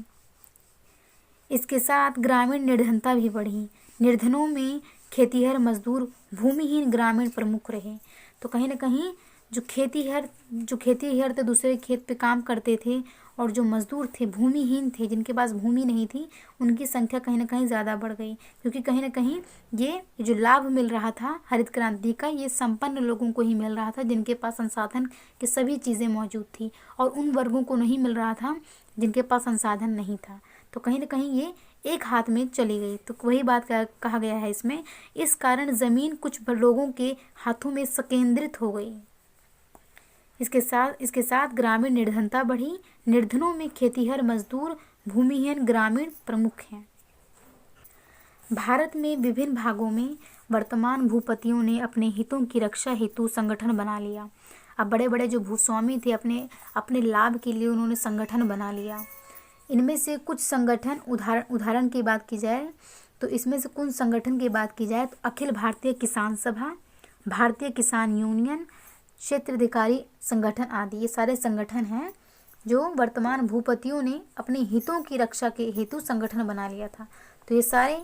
इसके साथ ग्रामीण निर्धनता भी बढ़ी। निर्धनों में खेतीहर मजदूर, भूमिहीन ग्रामीण प्रमुख रहे। तो कहीं ना कहीं जो खेतीहर थे, दूसरे खेत पे काम करते थे, और जो मजदूर थे, भूमिहीन थे, जिनके पास भूमि नहीं थी, उनकी संख्या कहीं ना कहीं ज़्यादा बढ़ गई, क्योंकि कहीं ना कहीं ये जो लाभ मिल रहा था हरित क्रांति का, ये संपन्न लोगों को ही मिल रहा था, जिनके पास संसाधन की सभी चीज़ें मौजूद थी, और उन वर्गों को नहीं मिल रहा था जिनके पास संसाधन नहीं था। तो कहीं ना कहीं ये एक हाथ में चली गई। तो वही बात कहा गया है इसमें, इस कारण ज़मीन कुछ लोगों के हाथों में संकेंद्रित हो गई। इसके साथ ग्रामीण निर्धनता बढ़ी। निर्धनों में खेतीहर, मजदूर, भूमिहीन ग्रामीण प्रमुख हैं। भारत में विभिन्न भागों में वर्तमान भूपतियों ने अपने हितों की रक्षा हेतु संगठन बना लिया। अब बड़े बड़े जो भूस्वामी थे, अपने लाभ के लिए उन्होंने संगठन बना लिया। इनमें से कुछ संगठन, उदाहरण की बात की जाए तो इसमें से कुछ संगठन की बात की जाए तो अखिल भारतीय किसान सभा, भारतीय किसान यूनियन, क्षेत्राधिकारी संगठन आदि, ये सारे संगठन हैं जो वर्तमान भूपतियों ने अपने हितों की रक्षा के हेतु संगठन बना लिया था। तो ये सारे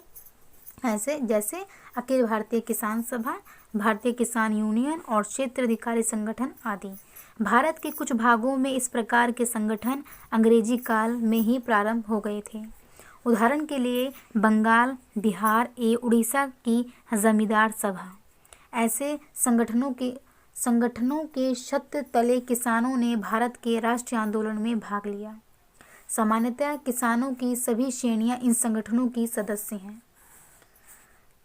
ऐसे जैसे अखिल भारतीय किसान सभा, भारतीय किसान यूनियन और क्षेत्राधिकारी संगठन आदि। भारत के कुछ भागों में इस प्रकार के संगठन अंग्रेजी काल में ही प्रारंभ हो गए थे। उदाहरण के लिए बंगाल, बिहार उड़ीसा की जमींदार सभा। ऐसे संगठनों के छत्र तले किसानों ने भारत के राष्ट्रीय आंदोलन में भाग लिया। सामान्यतः किसानों की सभी श्रेणियां इन संगठनों की सदस्य हैं,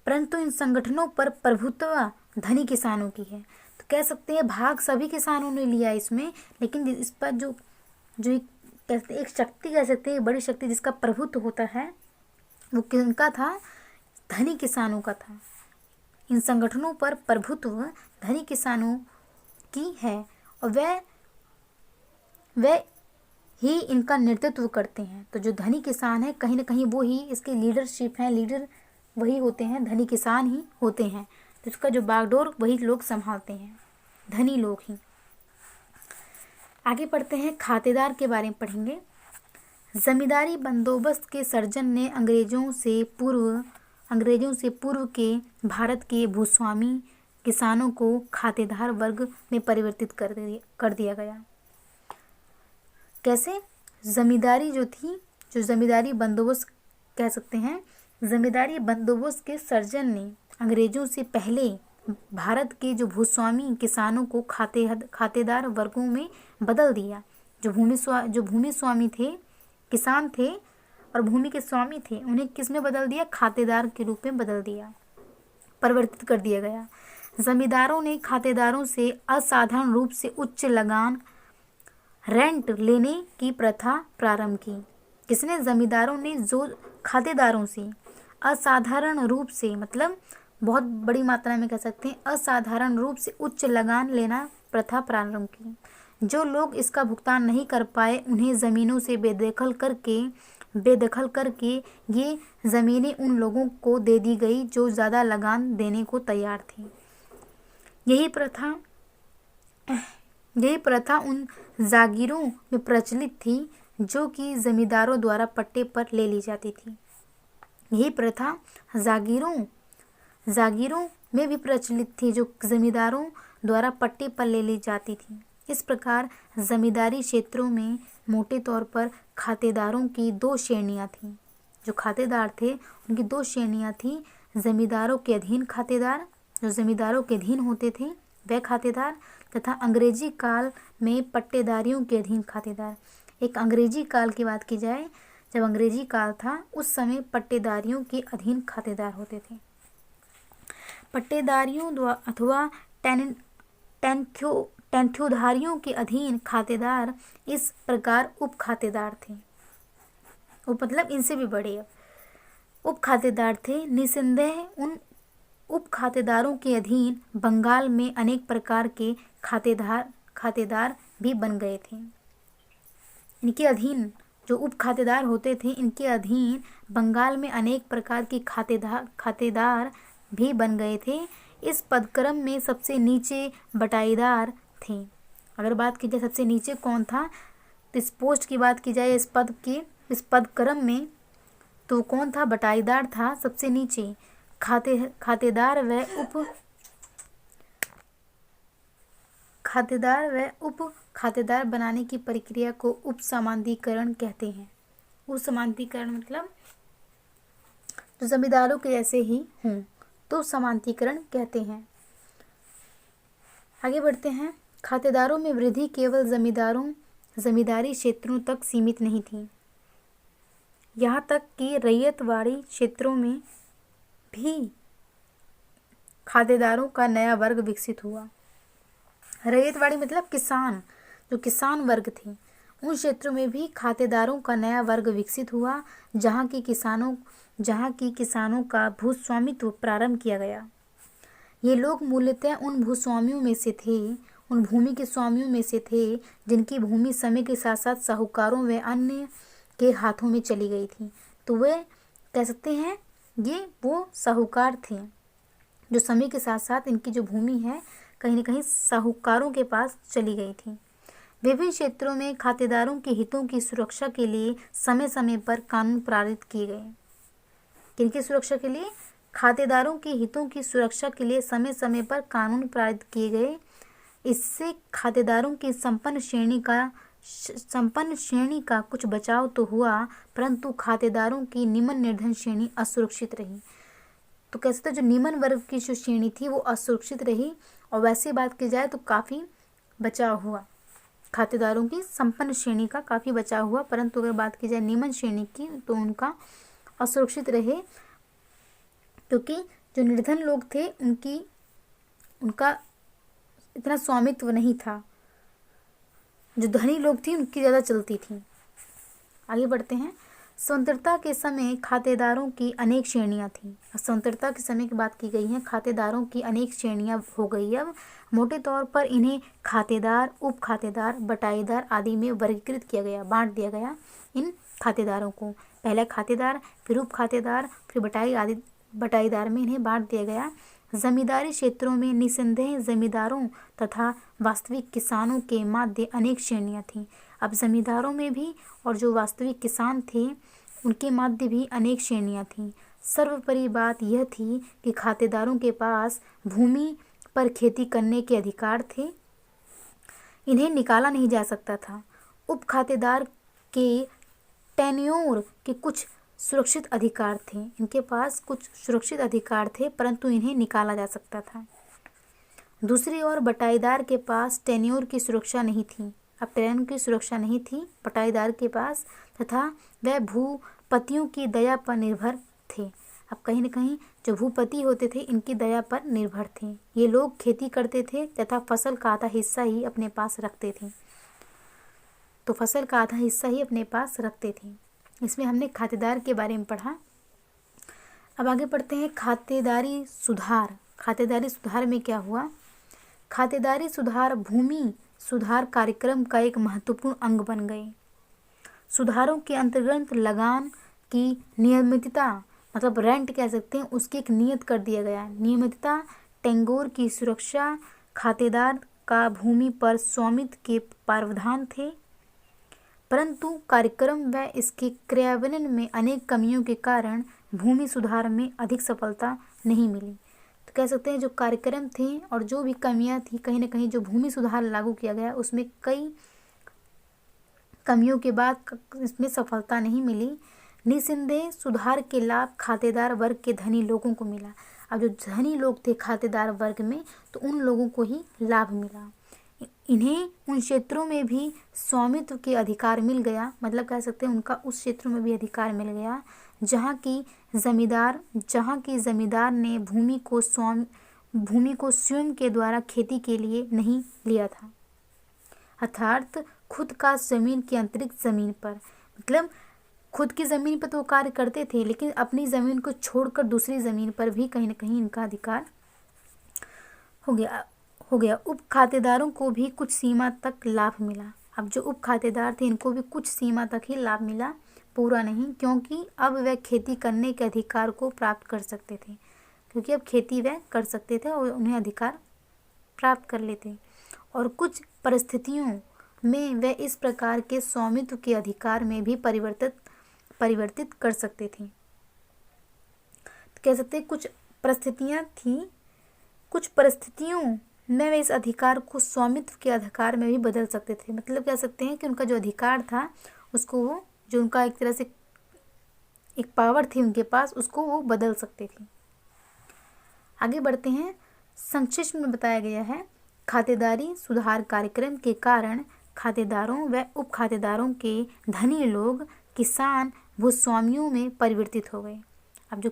परंतु इन संगठनों पर प्रभुत्व धनी किसानों की है। तो कह सकते हैं भाग सभी किसानों ने लिया इसमें, लेकिन इस पर जो एक शक्ति कह सकते हैं, बड़ी शक्ति जिसका प्रभुत्व होता है, वो किनका था? धनी किसानों का था। इन संगठनों पर प्रभुत्व धनी किसानों की है, और वे ही इनका नेतृत्व करते हैं। तो जो धनी किसान है, कहीं ना कहीं वो ही इसके लीडरशिप हैं, लीडर वही होते हैं, धनी किसान ही होते हैं। तो इसका जो बागडोर वही लोग संभालते हैं, धनी लोग ही। आगे पढ़ते हैं, खातेदार के बारे में पढ़ेंगे। जमींदारी बंदोबस्त के सर्जन ने अंग्रेजों से पूर्व के भारत के भूस्वामी किसानों को खातेदार वर्ग में परिवर्तित कर दिया गया। कैसे? जमींदारी जो थी, जो जमींदारी बंदोबस्त कह सकते हैं, जमींदारी बंदोबस्त के सर्जन ने अंग्रेजों से पहले भारत के जो भूस्वामी किसानों को खातेदार वर्गों में बदल दिया। जो भूमि स्वामी थे, किसान थे और भूमि के स्वामी थे, उन्हें किस में बदल दिया? खातेदार के रूप में बदल दिया, परिवर्तित कर दिया गया। जमींदारों ने खातेदारों से असाधारण रूप से उच्च लगान, रेंट लेने की प्रथा प्रारंभ की। किसने? जमींदारों ने जो खातेदारों से असाधारण रूप से, मतलब बहुत बड़ी मात्रा में कह सकते हैं, असाधारण रूप से उच्च लगान लेना प्रथा प्रारंभ की। जो लोग इसका भुगतान नहीं कर पाए, उन्हें ज़मीनों से बेदखल करके ये ज़मीनें उन लोगों को दे दी गई जो ज़्यादा लगान देने को तैयार थे। यही प्रथा उन जागीरों में प्रचलित थी जो कि जमींदारों द्वारा पट्टे पर ले ली जाती थी। यही प्रथा जागीरों में भी प्रचलित थी जो जमींदारों द्वारा पट्टे पर ले ली जाती थी। इस प्रकार जमींदारी क्षेत्रों में मोटे तौर पर खातेदारों की दो श्रेणियां थीं। जो खातेदार थे उनकी दो श्रेणियां थीं। जमींदारों के अधीन खातेदार, जो जमींदारों के अधीन होते थे वह खातेदार, तथा अंग्रेजी काल में पट्टेदारियों के अधीन खातेदार। एक अंग्रेजी काल की बात की जाए, जब अंग्रेजी काल था उस समय पट्टेदारियों के अधीन खातेदार होते थे। पट्टेदारियों द्वारा अथवा टेंथ्योधारियों के अधीन खातेदार इस प्रकार उप खातेदार थे। मतलब इनसे भी बड़े उप खातेदार थे। निसंदेह उन उप खातेदारों के अधीन बंगाल में अनेक प्रकार के खातेदार भी बन गए थे। इनके अधीन जो उप खातेदार होते थे, इनके अधीन बंगाल में अनेक प्रकार के खातेदार भी बन गए थे। इस पदक्रम में सबसे नीचे बटाईदार थे। अगर बात की जाए सबसे नीचे कौन था, तो इस पोस्ट की बात की जाए इस पदक्रम में, तो कौन था? बटाईदार था सबसे नीचे। खातेदार व खातेदार व उप खातेदार बनाने की प्रक्रिया को उपसमांतीकरण कहते हैं। उपसमांतीकरण मतलब जो जमींदारों के जैसे ही हों तो समांतीकरण कहते हैं। आगे बढ़ते हैं। खातेदारों में वृद्धि केवल जमींदारी क्षेत्रों तक सीमित नहीं थी, यहाँ तक कि रैयतवाड़ी क्षेत्रों में भी खातेदारों का नया वर्ग विकसित हुआ। रैयतवाड़ी मतलब किसान, जो किसान वर्ग थे, उन क्षेत्रों में भी खातेदारों का नया वर्ग विकसित हुआ, जहाँ की किसानों का भूस्वामित्व प्रारंभ किया गया। ये लोग मूलतः उन भूस्वामियों में से थे, उन भूमि के स्वामियों में से थे जिनकी भूमि समय के साथ साथ साहूकारों व अन्य के हाथों में चली गई थी। तो वे कह सकते हैं ये वो साहूकार थे जो समय के साथ साथ इनकी जो भूमि है कहीं न कहीं साहूकारों के पास चली गई थी। विभिन्न क्षेत्रों में खातेदारों के हितों की सुरक्षा के लिए समय समय पर कानून पारित किए गए। किनकी सुरक्षा के लिए? खातेदारों के हितों की सुरक्षा के लिए समय समय पर कानून पारित किए गए। इससे खातेदारों की संपन्न श्रेणी का कुछ बचाव तो हुआ, परंतु खातेदारों की निम्न निर्धन श्रेणी असुरक्षित रही। तो कह सकते हैं जो निम्न वर्ग की जो श्रेणी थी वो असुरक्षित रही, और वैसे बात की जाए तो काफ़ी बचाव हुआ। खातेदारों की संपन्न श्रेणी का काफ़ी बचाव हुआ, परंतु अगर बात की जाए निम्न श्रेणी की तो उनका असुरक्षित रहे, क्योंकि जो निर्धन लोग थे उनका इतना स्वामित्व नहीं था। जो धनी लोग थे उनकी ज़्यादा चलती थी। आगे बढ़ते हैं। स्वतंत्रता के समय खातेदारों की अनेक श्रेणियां थीं। स्वतंत्रता के समय की बात की गई है, खातेदारों की अनेक श्रेणियां हो गई। अब मोटे तौर पर इन्हें खातेदार, उप खातेदार, बटाईदार आदि में वर्गीकृत किया गया, बांट दिया गया इन खातेदारों को। पहले खातेदार, फिर उप खातेदार, फिर बटाईदार में इन्हें बांट दिया गया। जमींदारी क्षेत्रों में निसंदेह जमींदारों तथा वास्तविक किसानों के मध्य अनेक श्रेणियां थीं। अब जमींदारों में भी और जो वास्तविक किसान थे उनके मध्य भी अनेक श्रेणियां थीं। सर्वोपरि बात यह थी कि खातेदारों के पास भूमि पर खेती करने के अधिकार थे, इन्हें निकाला नहीं जा सकता था। उप खातेदार के टेन्योर के कुछ सुरक्षित अधिकार थे, इनके पास कुछ सुरक्षित अधिकार थे, परंतु इन्हें निकाला जा सकता था। दूसरी ओर बटाईदार के पास टेन्योर की सुरक्षा नहीं थी। अब टेन्योर की सुरक्षा नहीं थी बटाईदार के पास, तथा वह भूपतियों की दया पर निर्भर थे। अब कहीं न कहीं जो भूपति होते थे इनकी दया पर निर्भर थे। ये लोग खेती करते थे तथा फसल का आधा हिस्सा ही अपने पास रखते थे। तो फसल का आधा हिस्सा ही अपने पास रखते थे। इसमें हमने खातेदार के बारे में पढ़ा। अब आगे पढ़ते हैं खातेदारी सुधार। खातेदारी सुधार में क्या हुआ? खातेदारी सुधार भूमि सुधार कार्यक्रम का एक महत्वपूर्ण अंग बन गए। सुधारों के अंतर्गत लगान की नियमितता, मतलब रेंट कह सकते हैं, उसकी एक नियत कर दिया गया। नियमितता, टेंगोर की सुरक्षा, खातेदार का भूमि पर स्वामित्व के प्रावधान थे, परंतु कार्यक्रम व इसके क्रियान्वयन में अनेक कमियों के कारण भूमि सुधार में अधिक सफलता नहीं मिली। तो कह सकते हैं जो कार्यक्रम थे और जो भी कमियां थी, कहीं ना कहीं जो भूमि सुधार लागू किया गया उसमें कई कमियों के बाद इसमें सफलता नहीं मिली। निसंदेह सुधार के लाभ खातेदार वर्ग के धनी लोगों को मिला। अब जो धनी लोग थे खातेदार वर्ग में, तो उन लोगों को ही लाभ मिला। इन्हें उन क्षेत्रों में भी स्वामित्व के अधिकार मिल गया, मतलब कह सकते हैं उनका उस क्षेत्रों में भी अधिकार मिल गया जहाँ की जमींदार ने भूमि को स्वयं के द्वारा खेती के लिए नहीं लिया था, अर्थात खुद का जमीन के अतिरिक्त जमीन पर, मतलब खुद की ज़मीन पर तो वो कार्य करते थे, लेकिन अपनी ज़मीन को छोड़कर दूसरी ज़मीन पर भी कहीं न कहीं इनका अधिकार हो गया। उप खातेदारों को भी कुछ सीमा तक लाभ मिला। अब जो उप खातेदार थे इनको भी कुछ सीमा तक ही लाभ मिला, पूरा नहीं, क्योंकि अब वह खेती करने के अधिकार को प्राप्त कर सकते थे, क्योंकि अब खेती वह कर सकते थे और उन्हें अधिकार प्राप्त कर लेते, और कुछ परिस्थितियों में वह इस प्रकार के स्वामित्व के अधिकार में भी परिवर्तित कर सकते थे। तो कह सकते हैं कुछ परिस्थितियों में वे इस अधिकार को स्वामित्व के अधिकार में भी बदल सकते थे। मतलब कह सकते हैं कि उनका जो अधिकार था उसको वो, जो उनका एक तरह से एक पावर थी उनके पास, उसको वो बदल सकते थे। आगे बढ़ते हैं। संक्षिप्त में बताया गया है, खातेदारी सुधार कार्यक्रम के कारण खातेदारों व उप खातेदारों के धनी लोग किसान भूस्वामियों में परिवर्तित हो गए। अब जो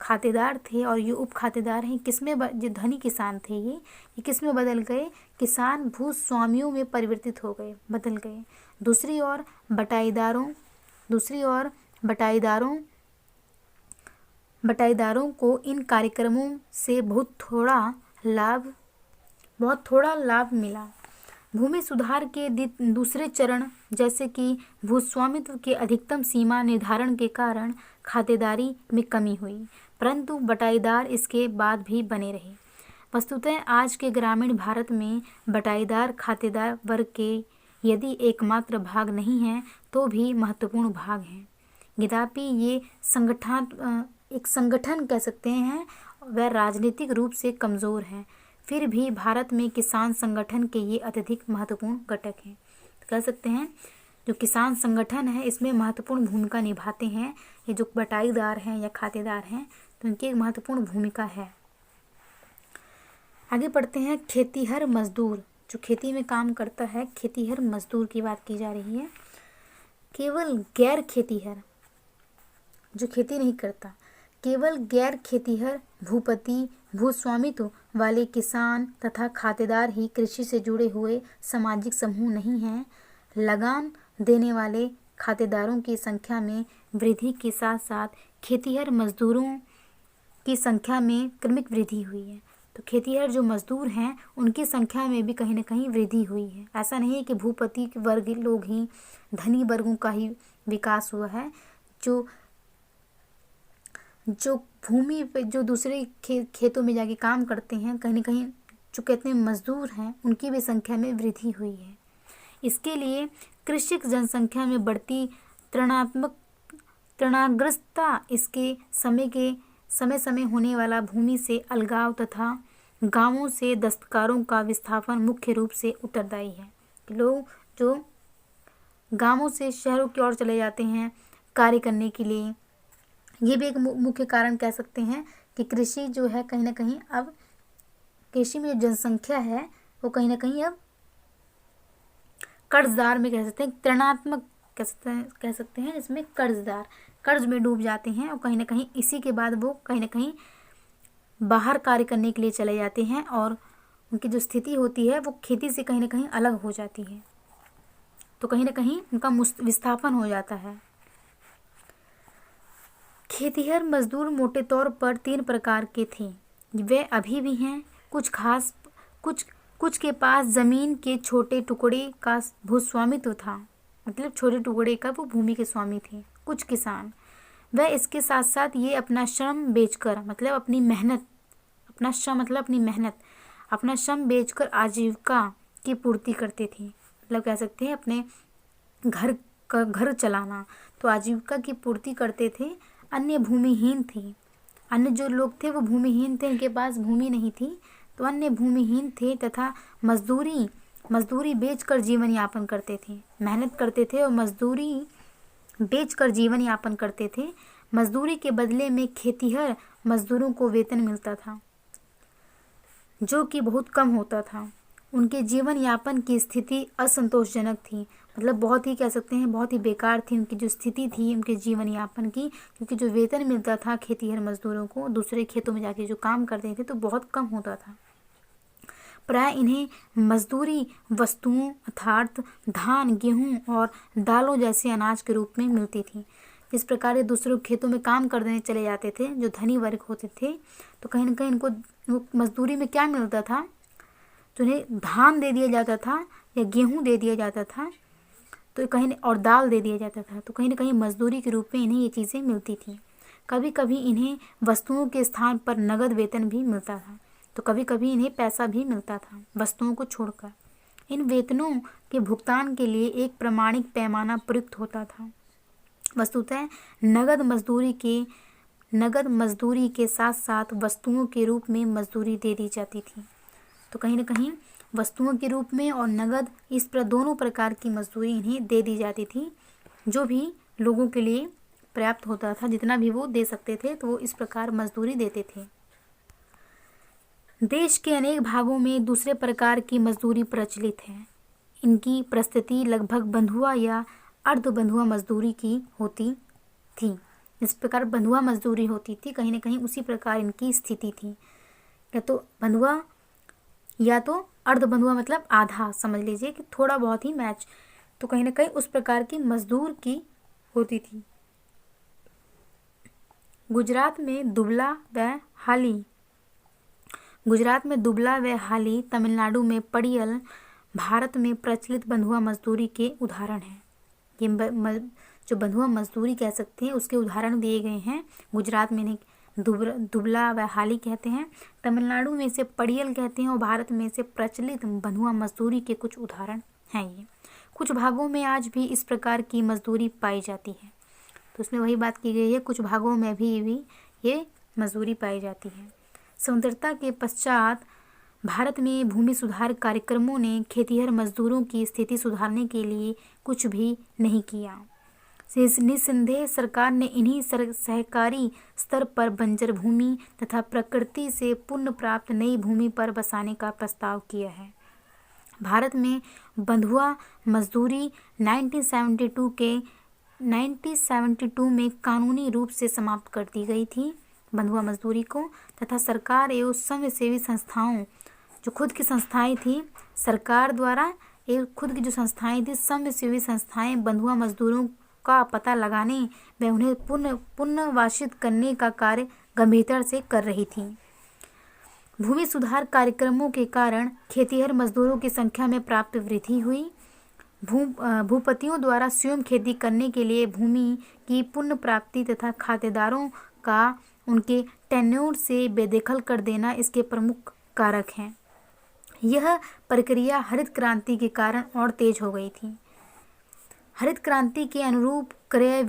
खातेदार थे और ये उप खातेदार हैं, किसमें जो धनी किसान थे ये किस में बदल गए? किसान भूस्वामियों में परिवर्तित हो गए, बदल गए। दूसरी ओर बटाईदारों को इन कार्यक्रमों से बहुत थोड़ा लाभ मिला। भूमि सुधार के दूसरे चरण जैसे कि भूस्वामित्व के अधिकतम सीमा निर्धारण के कारण खातेदारी में कमी हुई, परंतु बटाईदार इसके बाद भी बने रहे। वस्तुतः आज के ग्रामीण भारत में बटाईदार खातेदार वर्ग के यदि एकमात्र भाग नहीं हैं तो भी महत्वपूर्ण भाग हैं। यद्यपि ये एक संगठन कह सकते हैं वह राजनीतिक रूप से कमज़ोर हैं, फिर भी भारत में किसान संगठन के ये अत्यधिक महत्वपूर्ण घटक हैं। तो कह सकते हैं जो किसान संगठन है इसमें महत्वपूर्ण भूमिका निभाते हैं ये जो बटाईदार हैं या खातेदार हैं, तो इनकी एक महत्वपूर्ण भूमिका है। आगे पढ़ते हैं। खेतीहर मजदूर, जो खेती में काम करता है, खेतीहर मजदूर की बात की जा रही है। केवल गैर खेतीहर, जो खेती नहीं करता, केवल गैर खेतीहर भूपति भूस्वामित्व वाले किसान तथा खातेदार ही कृषि से जुड़े हुए सामाजिक समूह नहीं हैं। लगान देने वाले खातेदारों की संख्या में वृद्धि के साथ साथ खेतीहर मजदूरों की संख्या में क्रमिक वृद्धि हुई है। तो खेतीहर जो मजदूर हैं उनकी संख्या में भी कहीं ना कहीं वृद्धि हुई है। ऐसा नहीं है कि भूपति वर्ग लोग ही, धनी वर्गों का ही विकास हुआ है। जो भूमि पे जो दूसरे खेतों में जाके काम करते हैं, कहीं ना कहीं जो कहते हैं मजदूर हैं, उनकी भी संख्या में वृद्धि हुई है। इसके लिए कृषक जनसंख्या में बढ़ती तृणाग्रस्तता, इसके समय समय होने वाला भूमि से अलगाव तथा गांवों से दस्तकारों का विस्थापन मुख्य रूप से उत्तरदायी है। लोग जो गांवों से शहरों की ओर चले जाते हैं कार्य करने के लिए, ये भी एक मुख्य कारण कह सकते हैं कि कृषि जो है कहीं ना कहीं अब कृषि में जो जनसंख्या है वो कहीं ना कहीं अब कर्जदार में कह सकते हैं, ऋणात्मक कह सकते हैं, इसमें कर्ज में डूब जाते हैं और कहीं ना कहीं इसी के बाद वो कहीं ना कहीं बाहर कार्य करने के लिए चले जाते हैं और उनकी जो स्थिति होती है वो खेती से कहीं ना कहीं अलग हो जाती है। तो कहीं ना कहीं उनका विस्थापन हो जाता है। खेतीहर मजदूर मोटे तौर पर 3 प्रकार के थे। वे अभी भी हैं। कुछ के पास जमीन के छोटे टुकड़े का भूस्वामित्व था, मतलब छोटे टुकड़े का वो भूमि के स्वामी थे। कुछ किसान वह इसके साथ साथ ये अपना श्रम बेचकर, मतलब अपनी मेहनत, अपना श्रम बेचकर आजीविका की पूर्ति करते थे। मतलब कह सकते हैं अपने घर चलाना, तो आजीविका की पूर्ति करते थे। अन्य भूमिहीन थे, अन्य जो लोग थे वो भूमिहीन थे, उनके पास भूमि नहीं थी, तो अन्य भूमिहीन थे तथा मजदूरी बेचकर जीवन यापन करते थे। मेहनत करते थे और मजदूरी बेचकर जीवन यापन करते थे। मजदूरी के बदले में खेतीहर मजदूरों को वेतन मिलता था जो कि बहुत कम होता था। उनके जीवन यापन की स्थिति असंतोषजनक थी, मतलब बहुत ही कह सकते हैं बहुत ही बेकार थी उनकी जो स्थिति थी उनके जीवन यापन की, क्योंकि जो वेतन मिलता था खेतीहर मजदूरों को दूसरे खेतों में जाके जो काम करते थे तो बहुत कम होता था। प्राय इन्हें मजदूरी वस्तुओं अर्थात धान, गेहूँ और दालों जैसे अनाज के रूप में मिलती थी। इस प्रकार ये दूसरे खेतों में काम करने चले जाते थे जो धनी वर्ग होते थे, तो कहीं ना कहीं इनको मजदूरी में क्या मिलता था, तो उन्हें धान दे दिया जाता था या गेहूँ दे दिया जाता था, तो कहीं और दाल दे दिया जाता था, तो कहीं ना कहीं मजदूरी के रूप में इन्हें ये चीज़ें मिलती थी। कभी कभी इन्हें वस्तुओं के स्थान पर नगद वेतन भी मिलता था, तो कभी कभी इन्हें पैसा भी मिलता था वस्तुओं को छोड़कर। इन वेतनों के भुगतान के लिए एक प्रमाणिक पैमाना प्रयुक्त होता था। वस्तुतः नगद मजदूरी के साथ साथ वस्तुओं के रूप में मजदूरी दे दी जाती थी। तो कहीं ना कहीं वस्तुओं के रूप में और नगद, इस पर दोनों प्रकार की मजदूरी इन्हें दे दी जाती थी, जो भी लोगों के लिए पर्याप्त होता था, जितना भी वो दे सकते थे तो वो इस प्रकार मजदूरी देते थे। देश के अनेक भागों में दूसरे प्रकार की मजदूरी प्रचलित है। इनकी प्रस्तुति लगभग बंधुआ या अर्ध बंधुआ मजदूरी की होती थी। इस प्रकार बंधुआ मजदूरी होती थी, कहीं ना कहीं उसी प्रकार इनकी स्थिति थी। या तो बंधुआ या तो अर्ध बंधुआ, मतलब आधा, समझ लीजिए कि थोड़ा बहुत ही मैच, तो कहीं ना कहीं उस प्रकार की मजदूर की होती थी। गुजरात में दुबला व हाली, तमिलनाडु में पड़ियल भारत में प्रचलित बंधुआ मजदूरी के उदाहरण हैं। ये जो बंधुआ मजदूरी कह सकते हैं उसके उदाहरण दिए गए हैं। गुजरात में इन्हें दुबला व हाली कहते हैं, तमिलनाडु में इसे पड़ियल कहते हैं और भारत में इसे प्रचलित बंधुआ मजदूरी के कुछ उदाहरण हैं। ये कुछ भागों में आज भी इस प्रकार की मजदूरी पाई जाती है। तो उसमें वही बात की गई है, कुछ भागों में भी ये मजदूरी पाई जाती है। स्वतंत्रता के पश्चात भारत में भूमि सुधार कार्यक्रमों ने खेतिहर मजदूरों की स्थिति सुधारने के लिए कुछ भी नहीं किया। निस्संदेह सरकार ने इन्हीं सहकारी स्तर पर बंजर भूमि तथा प्रकृति से पुनः प्राप्त नई भूमि पर बसाने का प्रस्ताव किया है। भारत में बंधुआ मजदूरी 1972 में कानूनी रूप से समाप्त कर दी गई थी, बंधुआ मजदूरी को, तथा सरकार एवं स्वयंसेवी संस्थाओं, जो खुद की संस्थाएं थी, सरकार द्वारा एवं खुद की जो संस्थाएं थी, स्वयंसेवी संस्थाएं बंधुआ मजदूरों का पता लगाने व उन्हें पुनर्वासित करने का कार्य गंभीरता से कर रही थी। भूमि सुधार कार्यक्रमों के कारण खेतिहर मजदूरों की संख्या में प्राप्त वृद्धि हुई। भूपतियों द्वारा स्वयं खेती करने के लिए भूमि की पुनः प्राप्ति तथा खातेदारों का उनके टेन्योर से बेदखल कर देना इसके प्रमुख कारक हैं। यह प्रक्रिया हरित क्रांति के कारण और तेज हो गई थी। हरित क्रांति के अनुरूप क्रय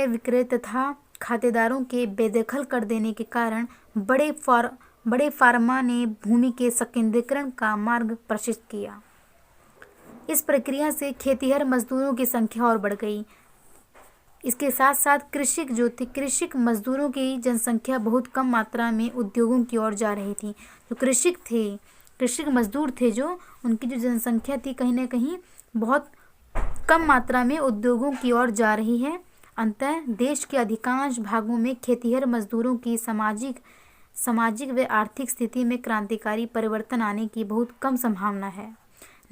विक्रय तथा खातेदारों के बेदखल कर देने के कारण बड़े फार्मा ने भूमि के संकेंद्रीकरण का मार्ग प्रशस्त किया। इस प्रक्रिया से खेतिहर मजदूरों की संख्या और बढ़ गई। इसके साथ साथ कृषक मजदूरों की जनसंख्या बहुत कम मात्रा में उद्योगों की ओर जा रही थी। जो कृषक मजदूर थे, जो उनकी जो जनसंख्या थी कहीं ना कहीं बहुत कम मात्रा में उद्योगों की ओर जा रही है। अंततः देश के अधिकांश भागों में खेतिहर मजदूरों की सामाजिक व आर्थिक स्थिति में क्रांतिकारी परिवर्तन आने की बहुत कम संभावना है।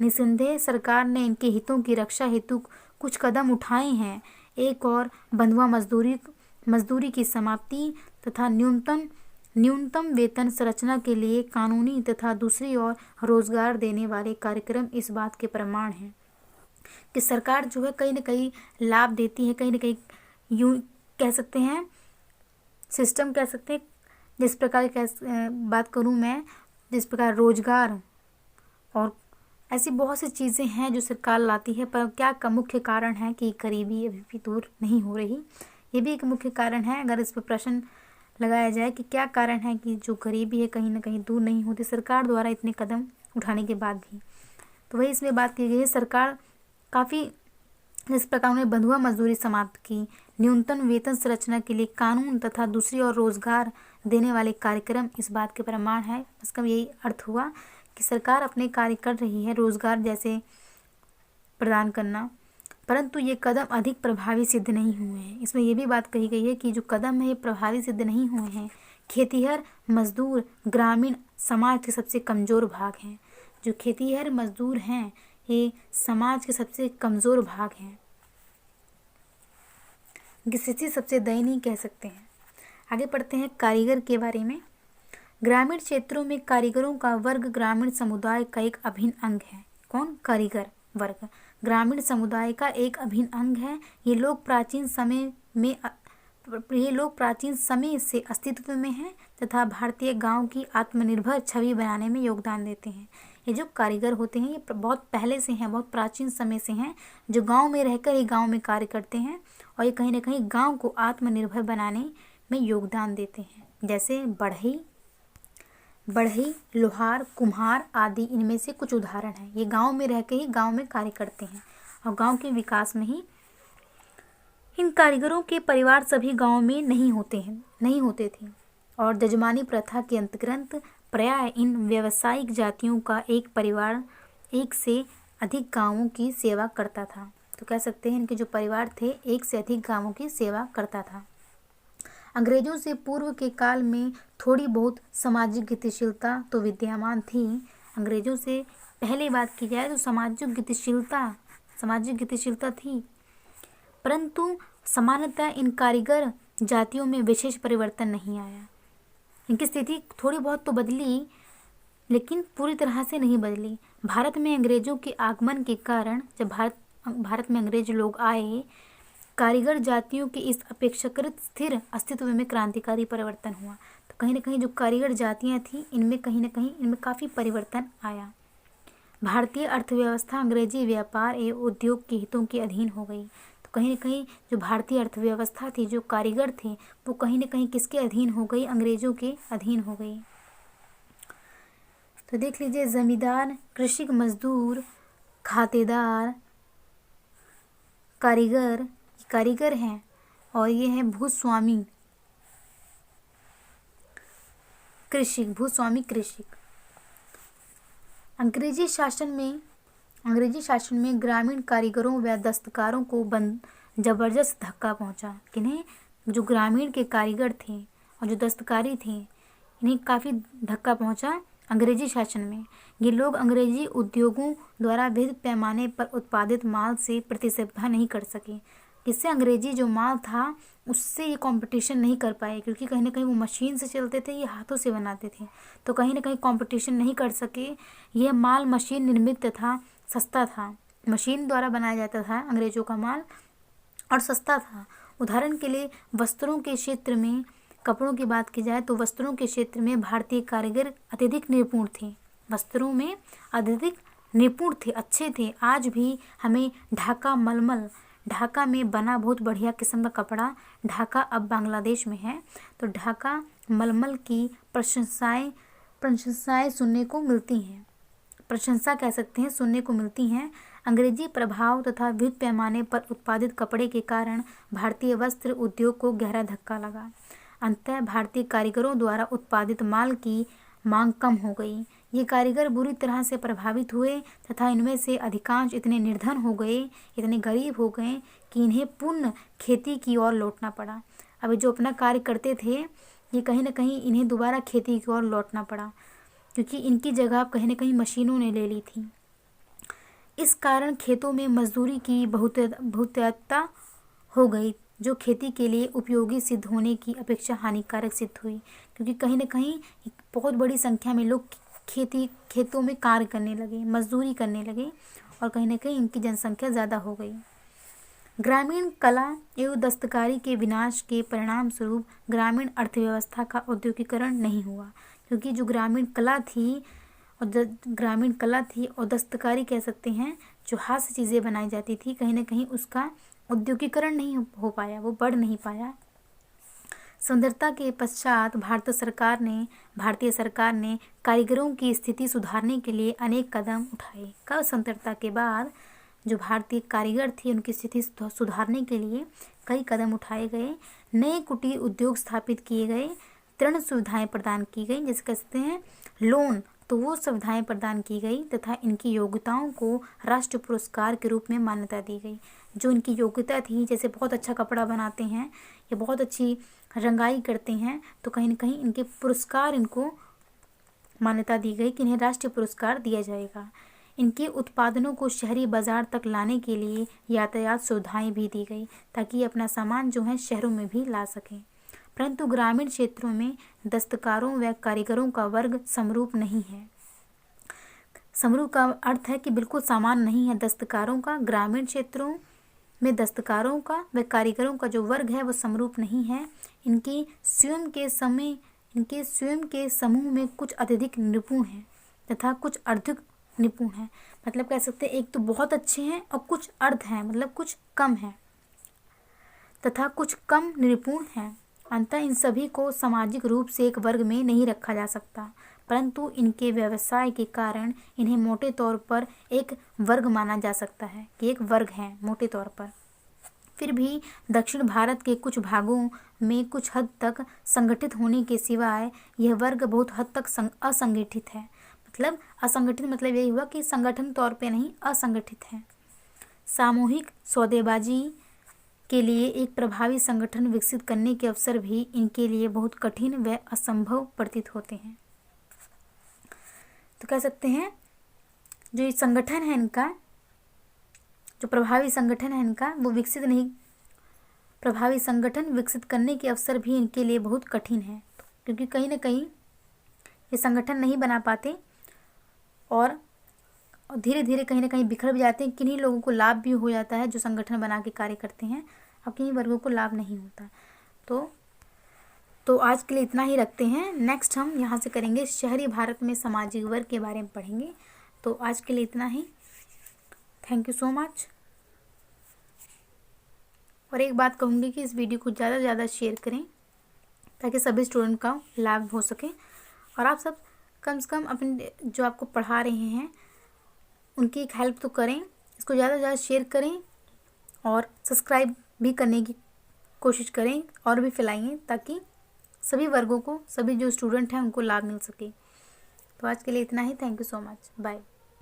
निस्संदेह सरकार ने इनके हितों की रक्षा हेतु कुछ कदम उठाए हैं। एक और बंधुआ मजदूरी की समाप्ति तथा न्यूनतम वेतन संरचना के लिए कानूनी तथा दूसरी ओर रोजगार देने वाले कार्यक्रम इस बात के प्रमाण हैं कि सरकार जो है कहीं ना कहीं लाभ देती है। कहीं ना कहीं यूँ कह सकते हैं, सिस्टम कह सकते हैं, जिस प्रकार बात करूँ मैं, जिस प्रकार रोजगार और ऐसी बहुत सी चीज़ें हैं जो सरकार लाती है, पर क्या का मुख्य कारण है कि गरीबी अभी भी दूर नहीं हो रही। ये भी एक मुख्य कारण है। अगर इस पर प्रश्न लगाया जाए कि क्या कारण है कि जो गरीबी है कहीं ना कहीं दूर नहीं होती सरकार द्वारा इतने कदम उठाने के बाद भी, तो वही इसमें बात की गई है। सरकार काफ़ी इस प्रकार उन्होंने बंधुआ मजदूरी समाप्त की, न्यूनतम वेतन संरचना के लिए कानून तथा दूसरी ओर रोजगार देने वाले कार्यक्रम इस बात के प्रमाण है। इसका यही अर्थ हुआ कि सरकार अपने कार्य कर रही है, रोजगार जैसे प्रदान करना, परंतु ये कदम अधिक प्रभावी सिद्ध नहीं हुए हैं। इसमें यह भी बात कही गई है कि जो कदम है ये प्रभावी सिद्ध नहीं हुए हैं। खेतिहर मजदूर ग्रामीण समाज के सबसे कमज़ोर भाग हैं। जो खेतिहर मजदूर हैं ये समाज के सबसे कमज़ोर भाग हैं, स्थिति सबसे दयनीय कह सकते हैं। आगे पढ़ते हैं कारीगर के बारे में। ग्रामीण क्षेत्रों में कारीगरों का वर्ग ग्रामीण समुदाय का एक अभिन्न अंग है। कौन? कारीगर वर्ग ग्रामीण समुदाय का एक अभिन्न अंग है। ये लोग प्राचीन समय से अस्तित्व में हैं तथा भारतीय गांव की आत्मनिर्भर छवि बनाने में योगदान देते हैं। ये जो कारीगर होते हैं ये बहुत पहले से हैं, बहुत प्राचीन समय से हैं, जो गांव में रहकर ही गांव में कार्य करते हैं और ये कहीं ना कहीं गांव को आत्मनिर्भर बनाने में योगदान देते हैं। जैसे बढ़ई, बढ़ई, लोहार, कुम्हार आदि इनमें से कुछ उदाहरण हैं। ये गांव में रह के ही गांव में कार्य करते हैं और गांव के विकास में ही इन कारीगरों के परिवार सभी गांव में नहीं होते थे और जजमानी प्रथा के अंतर्गत प्रायः इन व्यावसायिक जातियों का एक परिवार एक से अधिक गांवों की सेवा करता था। तो कह सकते हैं इनके जो परिवार थे एक से अधिक गांवों की सेवा करता था। अंग्रेजों से पूर्व के काल में थोड़ी बहुत सामाजिक गतिशीलता तो विद्यमान थी। अंग्रेजों से पहले बात की जाए तो सामाजिक गतिशीलता थी, परंतु सामान्यतः इन कारीगर जातियों में विशेष परिवर्तन नहीं आया। इनकी स्थिति थोड़ी बहुत तो बदली, लेकिन पूरी तरह से नहीं बदली। भारत में अंग्रेजों के आगमन के कारण जब भारत में अंग्रेज लोग आए, कारीगर जातियों के इस अपेक्षाकृत स्थिर अस्तित्व में क्रांतिकारी परिवर्तन हुआ। तो कहीं ना कहीं जो कारीगर जातियां थीं इनमें कहीं ना कहीं इनमें काफ़ी परिवर्तन आया। भारतीय अर्थव्यवस्था अंग्रेजी व्यापार एवं उद्योग के हितों के अधीन हो गई। तो कहीं ना कहीं जो भारतीय अर्थव्यवस्था थी, जो कारीगर थे, वो कहीं ना कहीं किसके अधीन हो गई? अंग्रेजों के अधीन हो गई। तो देख लीजिए, जमींदार, कृषि मजदूर, खातेदार, कारीगर हैं और ये है भूस्वामी कृषिक। अंग्रेजी शासन में ग्रामीण कारीगरों व दस्तकारों को जबरदस्त धक्का पहुंचा। किन्हें? जो ग्रामीण के कारीगर थे और जो दस्तकारी थे, इन्हें काफ़ी धक्का पहुंचा अंग्रेजी शासन में। ये लोग अंग्रेजी उद्योगों द्वारा विविध पैमाने पर उत्पादित माल से प्रतिस्पर्धा नहीं कर सके। इससे अंग्रेजी जो माल था उससे ये कंपटीशन नहीं कर पाए, क्योंकि कहीं ना कहीं वो मशीन से चलते थे, ये हाथों से बनाते थे, तो कहीं ना कहीं कंपटीशन नहीं कर सके। यह माल मशीन निर्मित तथा सस्ता था, मशीन द्वारा बनाया जाता था अंग्रेजों का माल और सस्ता था। उदाहरण के लिए वस्त्रों के क्षेत्र में, कपड़ों की बात की जाए तो वस्त्रों के क्षेत्र में भारतीय कारीगर अत्यधिक निपुण थे। वस्त्रों में अत्यधिक निपुण थे, अच्छे थे। आज भी हमें ढाका में बना बहुत बढ़िया किस्म का कपड़ा, ढाका अब बांग्लादेश में है, तो ढाका मलमल की प्रशंसाएं सुनने को मिलती हैं, प्रशंसा कह सकते हैं, सुनने को मिलती हैं। अंग्रेजी प्रभाव तथा विविध पैमाने पर उत्पादित कपड़े के कारण भारतीय वस्त्र उद्योग को गहरा धक्का लगा। अंततः भारतीय कारीगरों द्वारा उत्पादित माल की मांग कम हो गई। ये कारीगर बुरी तरह से प्रभावित हुए तथा इनमें से अधिकांश इतने निर्धन हो गए, इतने गरीब हो गए कि इन्हें पुनः खेती की ओर लौटना पड़ा। अब जो अपना कार्य करते थे, ये कहीं ना कहीं इन्हें दोबारा खेती की ओर लौटना पड़ा, क्योंकि इनकी जगह कहीं ना कहीं मशीनों ने ले ली थी। इस कारण खेतों में मजदूरी की बहुतायत हो गई, जो खेती के लिए उपयोगी सिद्ध होने की अपेक्षा हानिकारक सिद्ध हुई, क्योंकि कहीं ना कहीं बहुत बड़ी संख्या में लोग खेतों में कार्य करने लगे, मजदूरी करने लगे और कहीं ना कहीं इनकी जनसंख्या ज़्यादा हो गई। ग्रामीण कला एवं दस्तकारी के विनाश के परिणाम स्वरूप ग्रामीण अर्थव्यवस्था का औद्योगिकरण नहीं हुआ, क्योंकि जो ग्रामीण कला थी और दस्तकारी कह सकते हैं, जो हाथ से चीज़ें बनाई जाती थी, कहीं ना कहीं उसका औद्योगिकरण नहीं हो पाया, वो बढ़ नहीं पाया। स्वतंत्रता के पश्चात भारतीय सरकार ने कारीगरों की स्थिति सुधारने के लिए अनेक कदम उठाए। कब? स्वतंत्रता के बाद जो भारतीय कारीगर थे उनकी स्थिति सुधारने के लिए कई कदम उठाए गए। नए कुटीर उद्योग स्थापित किए गए, ऋण सुविधाएं प्रदान की गई, जैसे कहते हैं लोन, तो वो सुविधाएं प्रदान की गई तथा इनकी योग्यताओं को राष्ट्रीय पुरस्कार के रूप में मान्यता दी गई। जो इनकी योग्यता थी, जैसे बहुत अच्छा कपड़ा बनाते हैं या बहुत अच्छी रंगाई करते हैं, तो कहीं ना कहीं इनके पुरस्कार, इनको मान्यता दी गई कि इन्हें राष्ट्रीय पुरस्कार दिया जाएगा। इनके उत्पादनों को शहरी बाजार तक लाने के लिए यातायात सुविधाएं भी दी गई, ताकि अपना सामान जो है शहरों में भी ला सकें। परंतु ग्रामीण क्षेत्रों में दस्तकारों व कारीगरों का वर्ग समरूप नहीं है। समरूप का अर्थ है कि बिल्कुल समान नहीं है दस्तकारों का। ग्रामीण क्षेत्रों में दस्तकारों का व कारीगरों का जो वर्ग है वो समरूप नहीं है। इनके स्वयं के समूह में कुछ अत्यधिक निपुण हैं तथा कुछ अर्ध निपुण हैं। मतलब कह सकते हैं एक तो बहुत अच्छे हैं और कुछ अर्ध हैं, मतलब कुछ कम हैं तथा कुछ कम निपुण हैं अतः इन सभी को सामाजिक रूप से एक वर्ग में नहीं रखा जा सकता, परंतु इनके व्यवसाय के कारण इन्हें मोटे तौर पर एक वर्ग माना जा सकता है कि एक वर्ग है मोटे तौर पर। फिर भी दक्षिण भारत के कुछ भागों में कुछ हद तक संगठित होने के सिवाय यह वर्ग बहुत हद तक असंगठित है। मतलब असंगठित मतलब यही हुआ कि संगठन तौर पे नहीं, असंगठित है। सामूहिक सौदेबाजी के लिए एक प्रभावी संगठन विकसित करने के अवसर भी इनके लिए बहुत कठिन व असंभव प्रतीत होते हैं। तो कह सकते हैं जो ये संगठन है इनका, जो प्रभावी संगठन है इनका, वो विकसित नहीं, प्रभावी संगठन विकसित करने के अवसर भी इनके लिए बहुत कठिन है, क्योंकि कहीं ना कहीं ये संगठन नहीं बना पाते और धीरे धीरे कहीं ना कहीं बिखर भी जाते हैं। किन्हीं लोगों को लाभ भी हो जाता है जो संगठन बना के कार्य करते हैं, अब किन्हीं वर्गों को लाभ नहीं होता। तो आज के लिए इतना ही रखते हैं। नेक्स्ट हम यहाँ से करेंगे शहरी भारत में सामाजिक वर्ग के बारे में पढ़ेंगे। तो आज के लिए इतना ही। Thank you so much. और एक बात कहूँगी कि इस वीडियो को ज़्यादा से ज़्यादा शेयर करें ताकि सभी स्टूडेंट का लाभ हो सके, और आप सब कम से कम अपने जो आपको पढ़ा रहे हैं उनकी एक हेल्प तो करें। इसको ज़्यादा से ज़्यादा शेयर करें और सब्सक्राइब भी करने की कोशिश करें और भी फैलाइए ताकि सभी वर्गों को, सभी जो स्टूडेंट हैं उनको लाभ मिल सके। तो आज के लिए इतना ही। Thank you so much. Bye.